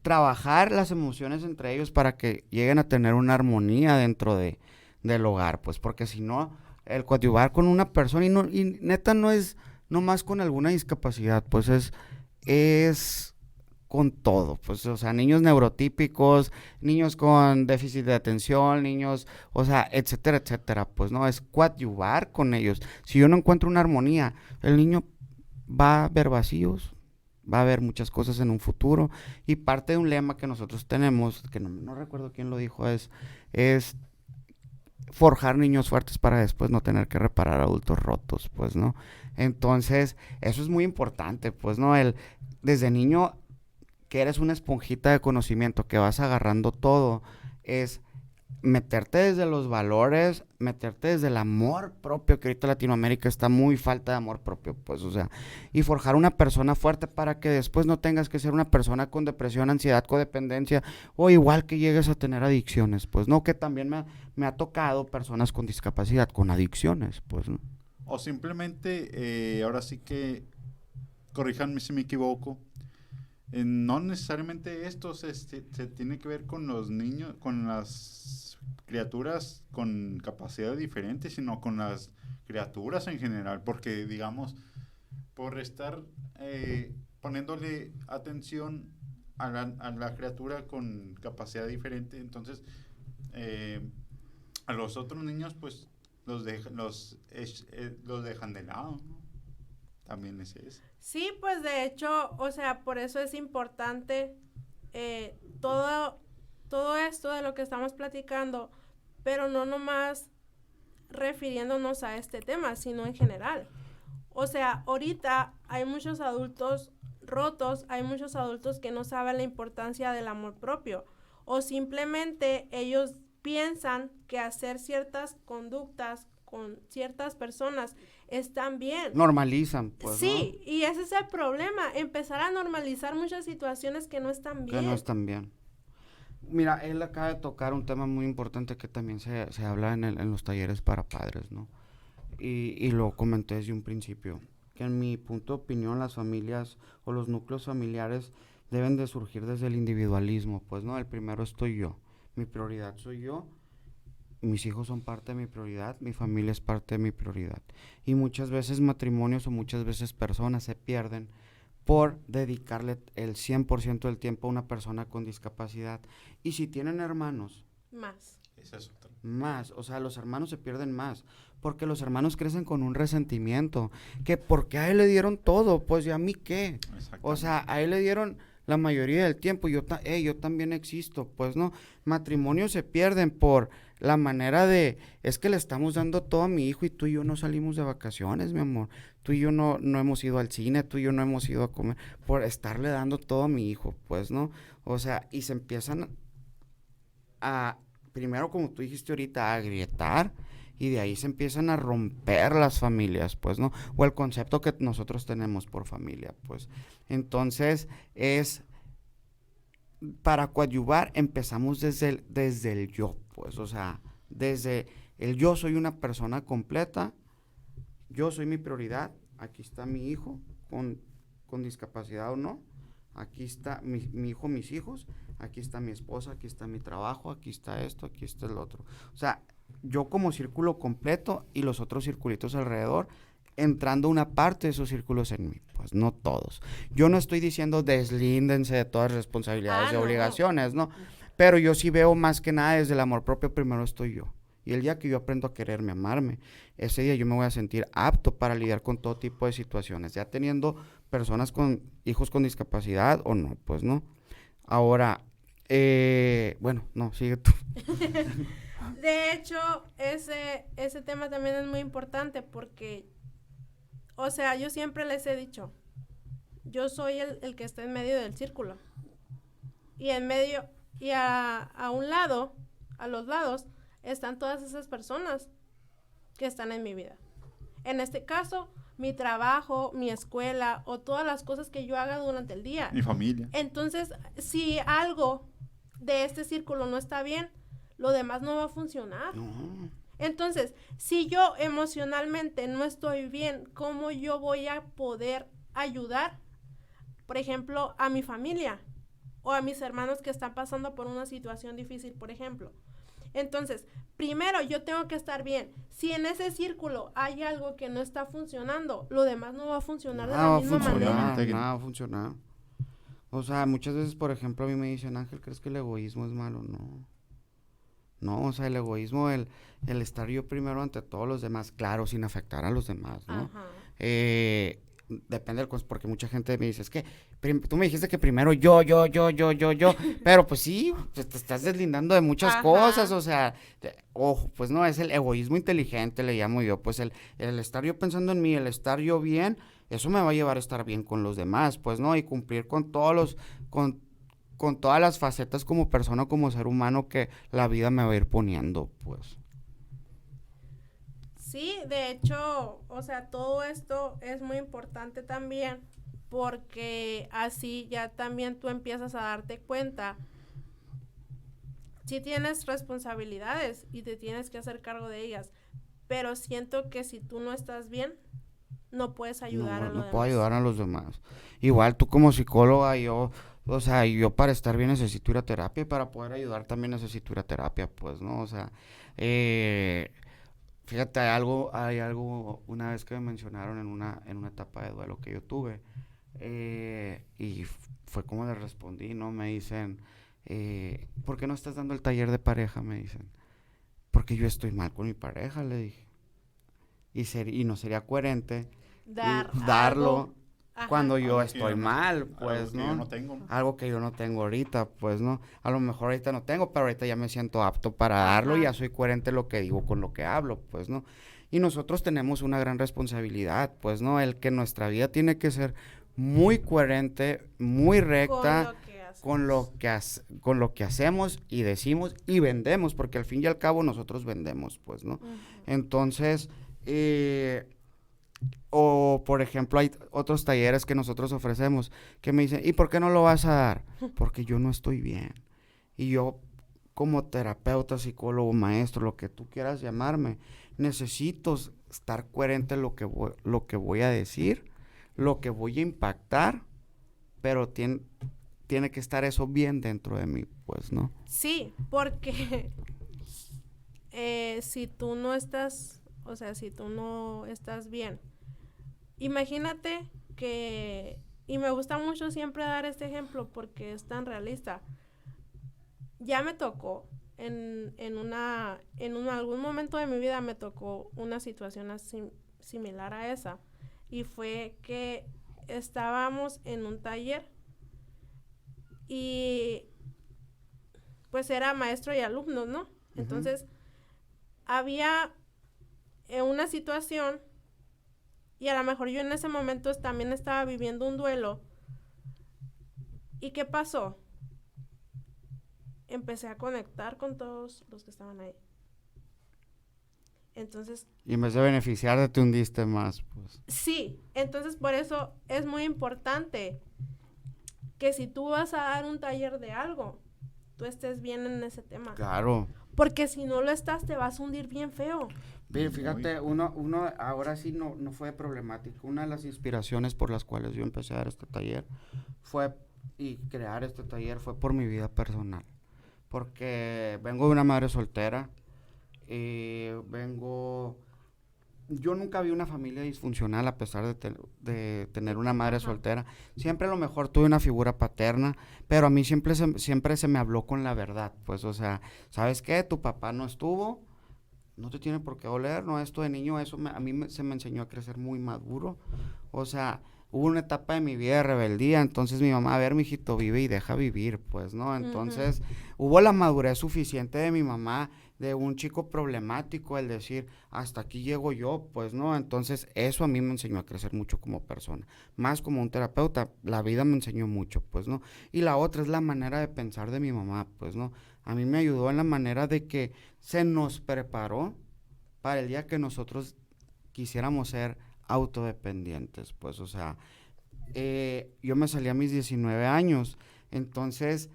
trabajar las emociones entre ellos para que lleguen a tener una armonía dentro del hogar, pues, porque si no, el coadyuvar con una persona, y neta no es nomás con alguna discapacidad, pues es con todo, pues, o sea, niños neurotípicos, niños con déficit de atención, niños, o sea, etcétera, etcétera, pues, no, es coadyuvar con ellos. Si yo no encuentro una armonía, el niño va a ver vacíos, va a haber muchas cosas en un futuro, y parte de un lema que nosotros tenemos, que no recuerdo quién lo dijo, es forjar niños fuertes para después no tener que reparar adultos rotos, pues, ¿no? Entonces, eso es muy importante, pues, ¿no? Desde niño, que eres una esponjita de conocimiento, que vas agarrando todo, es meterte desde los valores, meterte desde el amor propio, que ahorita Latinoamérica está muy falta de amor propio, pues, o sea, y forjar una persona fuerte para que después no tengas que ser una persona con depresión, ansiedad, codependencia, o igual que llegues a tener adicciones, pues, no, que también me ha tocado personas con discapacidad, con adicciones, pues, ¿no? O simplemente, ahora sí que, corríjanme si me equivoco, no necesariamente esto se tiene que ver con los niños, con las criaturas con capacidades diferentes, sino con las criaturas en general, porque digamos, por estar poniéndole atención a la criatura con capacidad diferente, entonces a los otros niños pues los dejan de lado, ¿no? También es eso. Sí, pues de hecho, o sea, por eso es importante todo esto de lo que estamos platicando, pero no nomás refiriéndonos a este tema, sino en general. O sea, ahorita hay muchos adultos rotos, hay muchos adultos que no saben la importancia del amor propio, o simplemente ellos piensan que hacer ciertas conductas con ciertas personas están bien. Normalizan, pues, sí, ¿no? y ese es el problema, empezar a normalizar muchas situaciones que no están bien. Que no están bien. Mira, él acaba de tocar un tema muy importante que también se habla en los talleres para padres, ¿no? Y lo comenté desde un principio, que en mi punto de opinión las familias o los núcleos familiares deben de surgir desde el individualismo, pues, ¿no? El primero estoy yo, mi prioridad soy yo, mis hijos son parte de mi prioridad, mi familia es parte de mi prioridad. Y muchas veces matrimonios o muchas veces personas se pierden por dedicarle el 100% del tiempo a una persona con discapacidad. Y si tienen hermanos, más. Esa es otra. Más, o sea, los hermanos se pierden más, porque los hermanos crecen con un resentimiento, que porque a él le dieron todo, pues, ¿y a mí qué? O sea, a él le dieron la mayoría del tiempo, yo también existo, pues, ¿no? Matrimonios se pierden por la manera es que le estamos dando todo a mi hijo y tú y yo no salimos de vacaciones, mi amor, tú y yo no hemos ido al cine, tú y yo no hemos ido a comer, por estarle dando todo a mi hijo, pues, ¿no? O sea, y se empiezan primero, como tú dijiste ahorita, a agrietar, y de ahí se empiezan a romper las familias, pues, ¿no? O el concepto que nosotros tenemos por familia, pues. Entonces, para coadyuvar, empezamos desde el yo, pues, o sea, desde el yo soy una persona completa, yo soy mi prioridad, aquí está mi hijo con discapacidad o no, aquí está mi hijo, mis hijos, aquí está mi esposa, aquí está mi trabajo, aquí está esto, aquí está el otro. O sea, yo como círculo completo y los otros circulitos alrededor, entrando una parte de esos círculos en mí, pues no todos. Yo no estoy diciendo deslíndense de todas las responsabilidades y obligaciones, ¿no? Pero yo sí veo más que nada desde el amor propio, primero estoy yo. Y el día que yo aprendo a quererme, amarme, ese día yo me voy a sentir apto para lidiar con todo tipo de situaciones, ya teniendo personas con hijos con discapacidad o no, pues no. Ahora, bueno, no, sigue tú. De hecho, ese tema también es muy importante porque, o sea, yo siempre les he dicho, yo soy el que está en medio del círculo. Y en medio, y a un lado, a los lados, están todas esas personas que están en mi vida. En este caso, mi trabajo, mi escuela o todas las cosas que yo haga durante el día. Mi familia. Entonces, si algo de este círculo no está bien, lo demás no va a funcionar. No. Entonces, si yo emocionalmente no estoy bien, ¿cómo yo voy a poder ayudar, por ejemplo, a mi familia o a mis hermanos que están pasando por una situación difícil, por ejemplo? Entonces, primero yo tengo que estar bien. Si en ese círculo hay algo que no está funcionando, lo demás no va a funcionar de la misma manera. Nada va a funcionar. O sea, muchas veces, por ejemplo, a mí me dicen, Ángel, ¿crees que el egoísmo es malo? No. No, o sea, el egoísmo, el estar yo primero ante todos los demás, claro, sin afectar a los demás, ¿no? Ajá. Depende del cosas, porque mucha gente me dice, es que tú me dijiste que primero yo, pero pues sí, te estás deslindando de muchas cosas, o sea, ojo, pues no, es el egoísmo inteligente, le llamo yo, pues el estar yo pensando en mí, el estar yo bien, eso me va a llevar a estar bien con los demás, pues no, y cumplir con todos con todas las facetas como persona, como ser humano que la vida me va a ir poniendo, pues. Sí, de hecho, o sea, todo esto es muy importante también porque así ya también tú empiezas a darte cuenta. Sí tienes responsabilidades y te tienes que hacer cargo de ellas, pero siento que si tú no estás bien, no puedes ayudar a los demás. No puedo ayudar a los demás. Igual tú como psicóloga, yo para estar bien necesito ir a terapia y para poder ayudar también necesito ir a terapia, pues, ¿no? O sea, fíjate, hay algo una vez que me mencionaron en una etapa de duelo que yo tuve, y fue como les respondí, ¿no? Me dicen, ¿por qué no estás dando el taller de pareja? Me dicen, porque yo estoy mal con mi pareja, le dije, y no sería coherente darlo cuando yo estoy mal, pues, ¿no? Yo no tengo. Algo que yo no tengo ahorita, pues, ¿no? A lo mejor ahorita no tengo, pero ahorita ya me siento apto para darlo y ya soy coherente lo que digo con lo que hablo, pues, ¿no? Y nosotros tenemos una gran responsabilidad, pues, ¿no? El que nuestra vida tiene que ser muy coherente, muy recta con lo que hacemos y decimos y vendemos, porque al fin y al cabo nosotros vendemos, pues, ¿no? Entonces, o por ejemplo hay otros talleres que nosotros ofrecemos que me dicen, ¿y por qué no lo vas a dar? Porque yo no estoy bien, y yo como terapeuta, psicólogo, maestro, lo que tú quieras llamarme, necesito estar coherente en lo que voy a decir, lo que voy a impactar, pero tiene que estar eso bien dentro de mí, pues, ¿no? Sí, porque si tú no estás, o sea, si tú no estás bien, imagínate que, y me gusta mucho siempre dar este ejemplo porque es tan realista. Ya me tocó, en algún momento de mi vida me tocó una situación así, similar a esa, y fue que estábamos en un taller y pues era maestro y alumnos, ¿no? Entonces había una situación y a lo mejor yo en ese momento también estaba viviendo un duelo. ¿Y qué pasó? Empecé a conectar con todos los que estaban ahí. Entonces... Y en vez de beneficiarte, te hundiste más, pues. Sí, entonces por eso es muy importante que si tú vas a dar un taller de algo, tú estés bien en ese tema. Claro. Porque si no lo estás, te vas a hundir bien feo. Fíjate, uno ahora sí no fue problemático. Una de las inspiraciones por las cuales yo empecé a dar este taller y crear este taller fue por mi vida personal. Porque vengo de una madre soltera, yo nunca vi una familia disfuncional a pesar de tener una madre soltera. Siempre a lo mejor tuve una figura paterna, pero a mí siempre se me habló con la verdad. Pues, o sea, ¿sabes qué? Tu papá no estuvo, no te tiene por qué doler, no, esto de niño, se me enseñó a crecer muy maduro. O sea, hubo una etapa de mi vida de rebeldía, entonces mi mamá, a ver, mijito, vive y deja vivir, pues, ¿no? Entonces, hubo la madurez suficiente de mi mamá, de un chico problemático, el decir, hasta aquí llego yo, pues, ¿no? Entonces, eso a mí me enseñó a crecer mucho como persona, más como un terapeuta, la vida me enseñó mucho, pues, ¿no? Y la otra es la manera de pensar de mi mamá, pues, ¿no? A mí me ayudó en la manera de que se nos preparó para el día que nosotros quisiéramos ser autodependientes, pues, o sea, yo me salí a mis 19 años, entonces,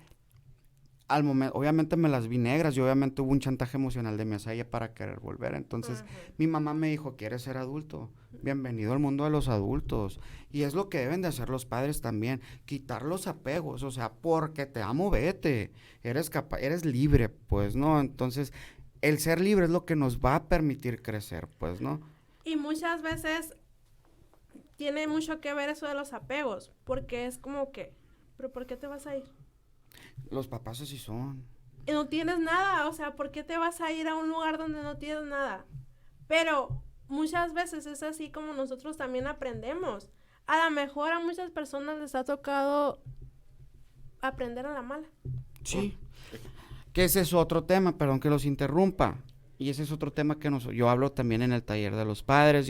al momento, obviamente me las vi negras y obviamente hubo un chantaje emocional de mi hacia ella para querer volver, entonces, mi mamá me dijo, ¿quieres ser adulto? Bienvenido al mundo de los adultos, y es lo que deben de hacer los padres también, quitar los apegos, o sea, porque te amo, vete, eres libre, pues, ¿no? Entonces, el ser libre es lo que nos va a permitir crecer, pues, ¿no? Y muchas veces tiene mucho que ver eso de los apegos, porque es como que, ¿pero por qué te vas a ir? Los papás así son. Y no tienes nada, o sea, ¿por qué te vas a ir a un lugar donde no tienes nada? Pero muchas veces es así como nosotros también aprendemos. A lo mejor a muchas personas les ha tocado aprender a la mala. Sí. Que ese es otro tema, perdón que los interrumpa. Y ese es otro tema que yo hablo también en el taller de los padres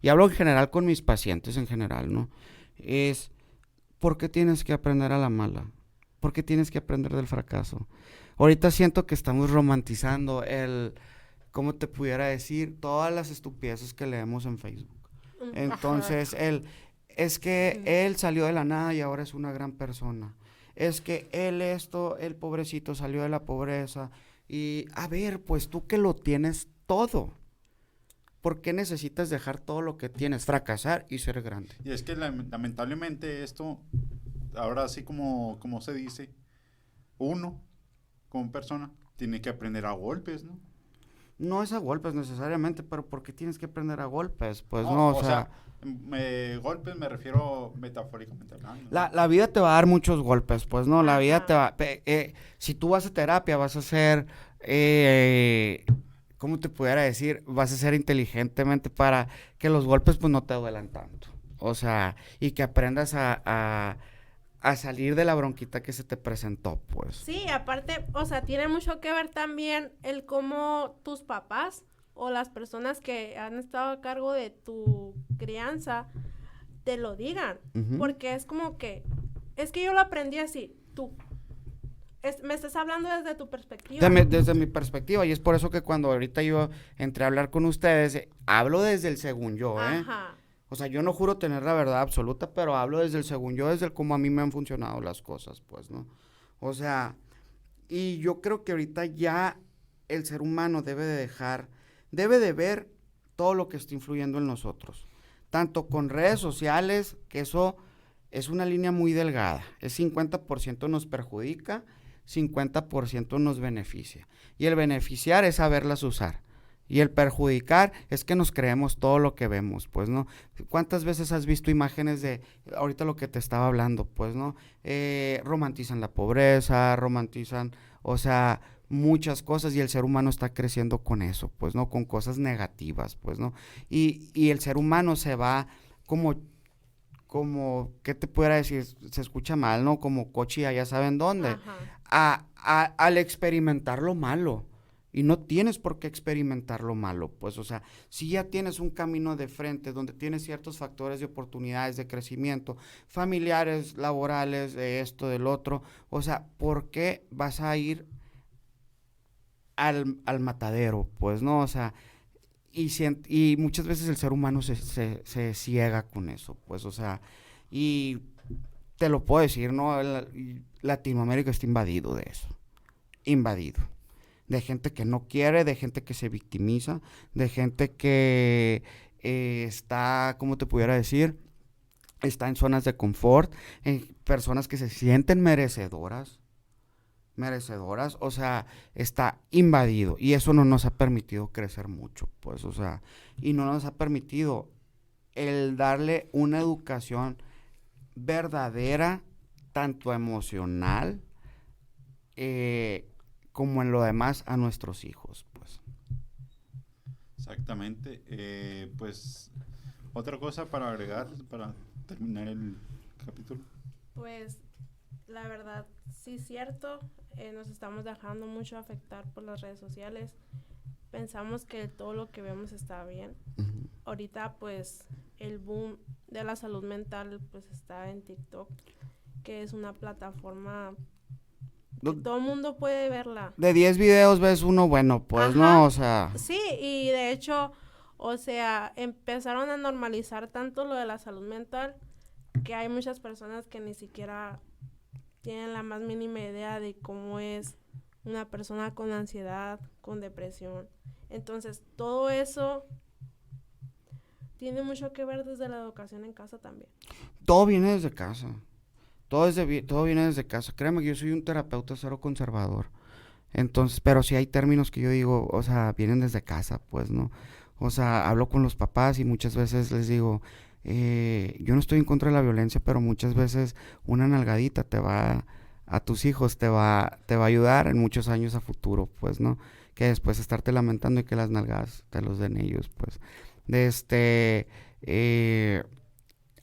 y hablo en general con mis pacientes en general, ¿no? Es, ¿por qué tienes que aprender a la mala? ¿Por qué tienes que aprender del fracaso? Ahorita siento que estamos romantizando ¿cómo te pudiera decir? Todas las estupideces que leemos en Facebook. Entonces, es que él salió de la nada y ahora es una gran persona. Es que el pobrecito salió de la pobreza. Y, a ver, pues tú que lo tienes todo, ¿por qué necesitas dejar todo lo que tienes? Fracasar y ser grande. Y es que lamentablemente esto, ahora sí como se dice, uno como persona tiene que aprender a golpes, ¿no? No es a golpes necesariamente, pero ¿por qué tienes que aprender a golpes? Pues no, o sea golpes me refiero metafóricamente hablando, ¿no? La vida te va a dar muchos golpes, pues no, la vida te va, si tú vas a terapia vas a ser, ¿cómo te pudiera decir? Vas a ser inteligentemente para que los golpes pues no te duelan tanto, o sea, y que aprendas a salir de la bronquita que se te presentó, pues. Sí, aparte, o sea, tiene mucho que ver también el cómo tus papás o las personas que han estado a cargo de tu crianza te lo digan, porque es como que, es que yo lo aprendí así, me estás hablando desde tu perspectiva. Desde mi perspectiva, y es por eso que cuando ahorita yo entré a hablar con ustedes, hablo desde el según yo, Ajá. O sea, yo no juro tener la verdad absoluta, pero hablo desde el según yo, desde el cómo a mí me han funcionado las cosas, pues, ¿no? O sea, y yo creo que ahorita ya el ser humano debe de ver todo lo que está influyendo en nosotros. Tanto con redes sociales, que eso es una línea muy delgada. Es 50% nos perjudica, 50% nos beneficia. Y el beneficiar es saberlas usar. Y el perjudicar es que nos creemos todo lo que vemos, pues, ¿no? ¿Cuántas veces has visto imágenes de, ahorita lo que te estaba hablando, pues, ¿no? Romantizan la pobreza, o sea, muchas cosas y el ser humano está creciendo con eso, pues, ¿no? Con cosas negativas, pues, ¿no? Y el ser humano se va como, ¿qué te pudiera decir? Se escucha mal, ¿no? Como cochilla, ya saben dónde. Al experimentar lo malo. Y no tienes por qué experimentar lo malo, pues, o sea, si ya tienes un camino de frente donde tienes ciertos factores de oportunidades de crecimiento, familiares, laborales, de esto, del otro, o sea, ¿por qué vas a ir al matadero? Pues, ¿no? O sea, y muchas veces el ser humano se ciega con eso, pues, o sea, y te lo puedo decir, ¿no? Latinoamérica está invadido de eso, invadido. de gente que no quiere, de gente que se victimiza, de gente que está, ¿cómo te pudiera decir? Está en zonas de confort, en personas que se sienten merecedoras, o sea, está invadido y eso no nos ha permitido crecer mucho, pues, o sea, y no nos ha permitido el darle una educación verdadera, tanto emocional como en lo demás a nuestros hijos, pues. Exactamente. Pues, otra cosa para agregar, para terminar el capítulo. Pues la verdad, sí es cierto, nos estamos dejando mucho afectar por las redes sociales. Pensamos que todo lo que vemos está bien. Uh-huh. Ahorita pues el boom de la salud mental pues está en TikTok, que es una plataforma que todo el mundo puede verla. De 10 videos ves uno bueno, pues. Ajá. ¿No? O sea... Sí, y de hecho, o sea, empezaron a normalizar tanto lo de la salud mental que hay muchas personas que ni siquiera tienen la más mínima idea de cómo es una persona con ansiedad, con depresión. Entonces, todo eso tiene mucho que ver desde la educación en casa también. Todo viene desde casa. Todo viene desde casa. Créeme que yo soy un terapeuta cero conservador. Entonces, pero sí hay términos que yo digo, o sea, vienen desde casa, pues, ¿no? O sea, hablo con los papás y muchas veces les digo, yo no estoy en contra de la violencia, pero muchas veces una nalgadita a tus hijos te va a ayudar en muchos años a futuro, pues, ¿no? Que después estarte lamentando y que las nalgadas te los den ellos, pues.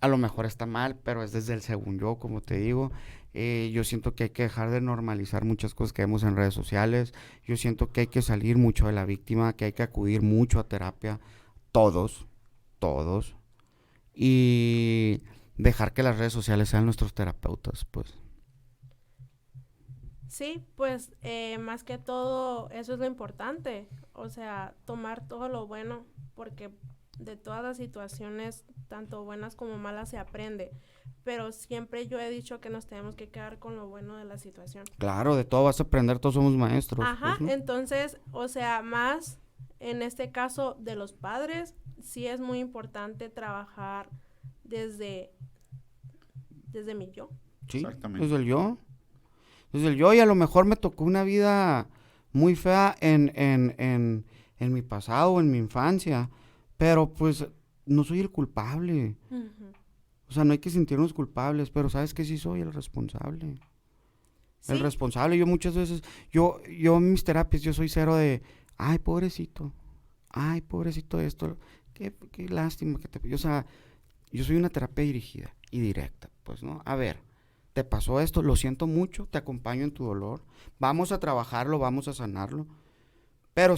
A lo mejor está mal, pero es desde el según yo, como te digo. Yo siento que hay que dejar de normalizar muchas cosas que vemos en redes sociales. Yo siento que hay que salir mucho de la víctima, que hay que acudir mucho a terapia, todos, y dejar que las redes sociales sean nuestros terapeutas, pues. Sí, pues más que todo eso es lo importante, o sea, tomar todo lo bueno, porque de todas las situaciones, tanto buenas como malas, se aprende, pero siempre yo he dicho que nos tenemos que quedar con lo bueno de la situación. Claro, de todo vas a aprender, todos somos maestros. Ajá, pues, ¿no? Entonces, o sea, más en este caso de los padres, sí es muy importante trabajar desde mi yo. Sí, exactamente. desde el yo, y a lo mejor me tocó una vida muy fea en mi pasado, en mi infancia, pero pues no soy el culpable. Uh-huh. O sea, no hay que sentirnos culpables, pero ¿sabes qué? Sí soy el responsable. ¿Sí? El responsable. Yo muchas veces, yo en mis terapias, yo soy cero de, ay, pobrecito esto, qué lástima que te... O sea, yo soy una terapia dirigida y directa, pues, ¿no? A ver, te pasó esto, lo siento mucho, te acompaño en tu dolor, vamos a trabajarlo, vamos a sanarlo, pero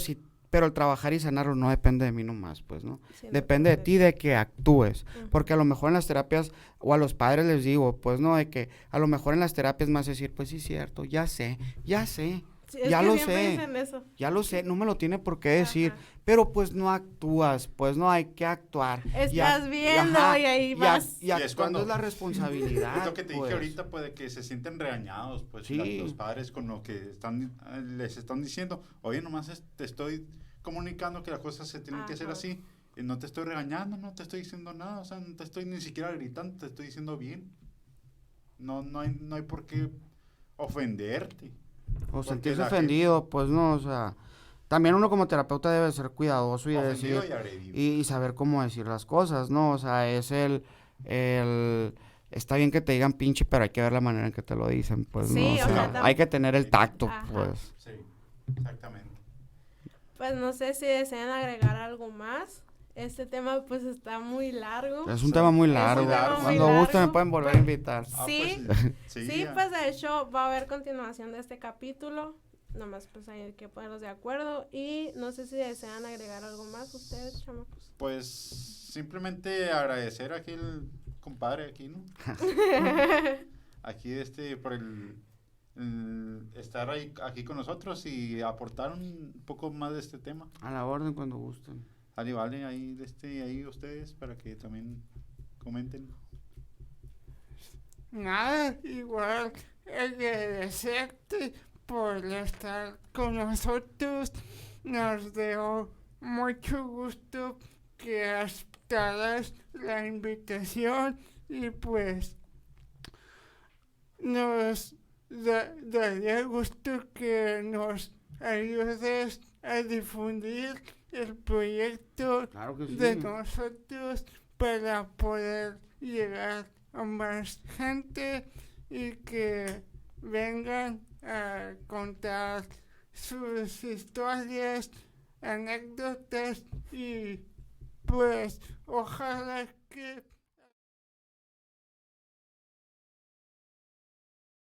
el trabajar y sanarlo no depende de mí nomás, pues, ¿no? Sí, depende de ti, de que actúes, uh-huh. Porque a lo mejor en las terapias, o a los padres les digo, pues, ¿no? De que a lo mejor en las terapias me vas a decir, pues sí, cierto, ya sé, sí, ya lo sé, no me lo tiene por qué decir, ajá. Pero pues no actúas, pues no hay que actuar. Estás viendo y ahí vas. Y actuando es la responsabilidad. Es lo que te pues. dije ahorita, pues, de que se sienten regañados, pues, sí. Los padres con lo que les están diciendo, oye, nomás te estoy comunicando que las cosas se tienen que hacer así, y no te estoy regañando, no te estoy diciendo nada, o sea, no te estoy ni siquiera gritando, te estoy diciendo bien. No hay por qué ofenderte. O sentirse ofendido, pues no, o sea, también uno como terapeuta debe ser cuidadoso y decir, y saber cómo decir las cosas, ¿no? O sea, es está bien que te digan pinche, pero hay que ver la manera en que te lo dicen, pues, sí, ¿no? O sea, hay que tener el tacto, ajá. Pues. Sí, exactamente. Pues no sé si desean agregar algo más. Este tema pues está muy largo. Es un tema muy largo. Cuando gusten me pueden volver a invitar. Sí, pues de hecho va a haber continuación de este capítulo. Nomás pues hay que ponernos de acuerdo. Y no sé si desean agregar algo más ustedes, chamacos. Pues simplemente agradecer aquí el compadre aquí, ¿no? Aquí por el estar aquí con nosotros y aportar un poco más de este tema. A la orden cuando gusten. Vale, ahí ustedes para que también comenten. Nada, igual agradecerte por estar con nosotros. Nos dio mucho gusto que aceptaras la invitación y pues nos daría gusto que nos ayudes a difundir el proyecto Claro que sí. de nosotros para poder llegar a más gente y que vengan a contar sus historias, anécdotas y pues ojalá que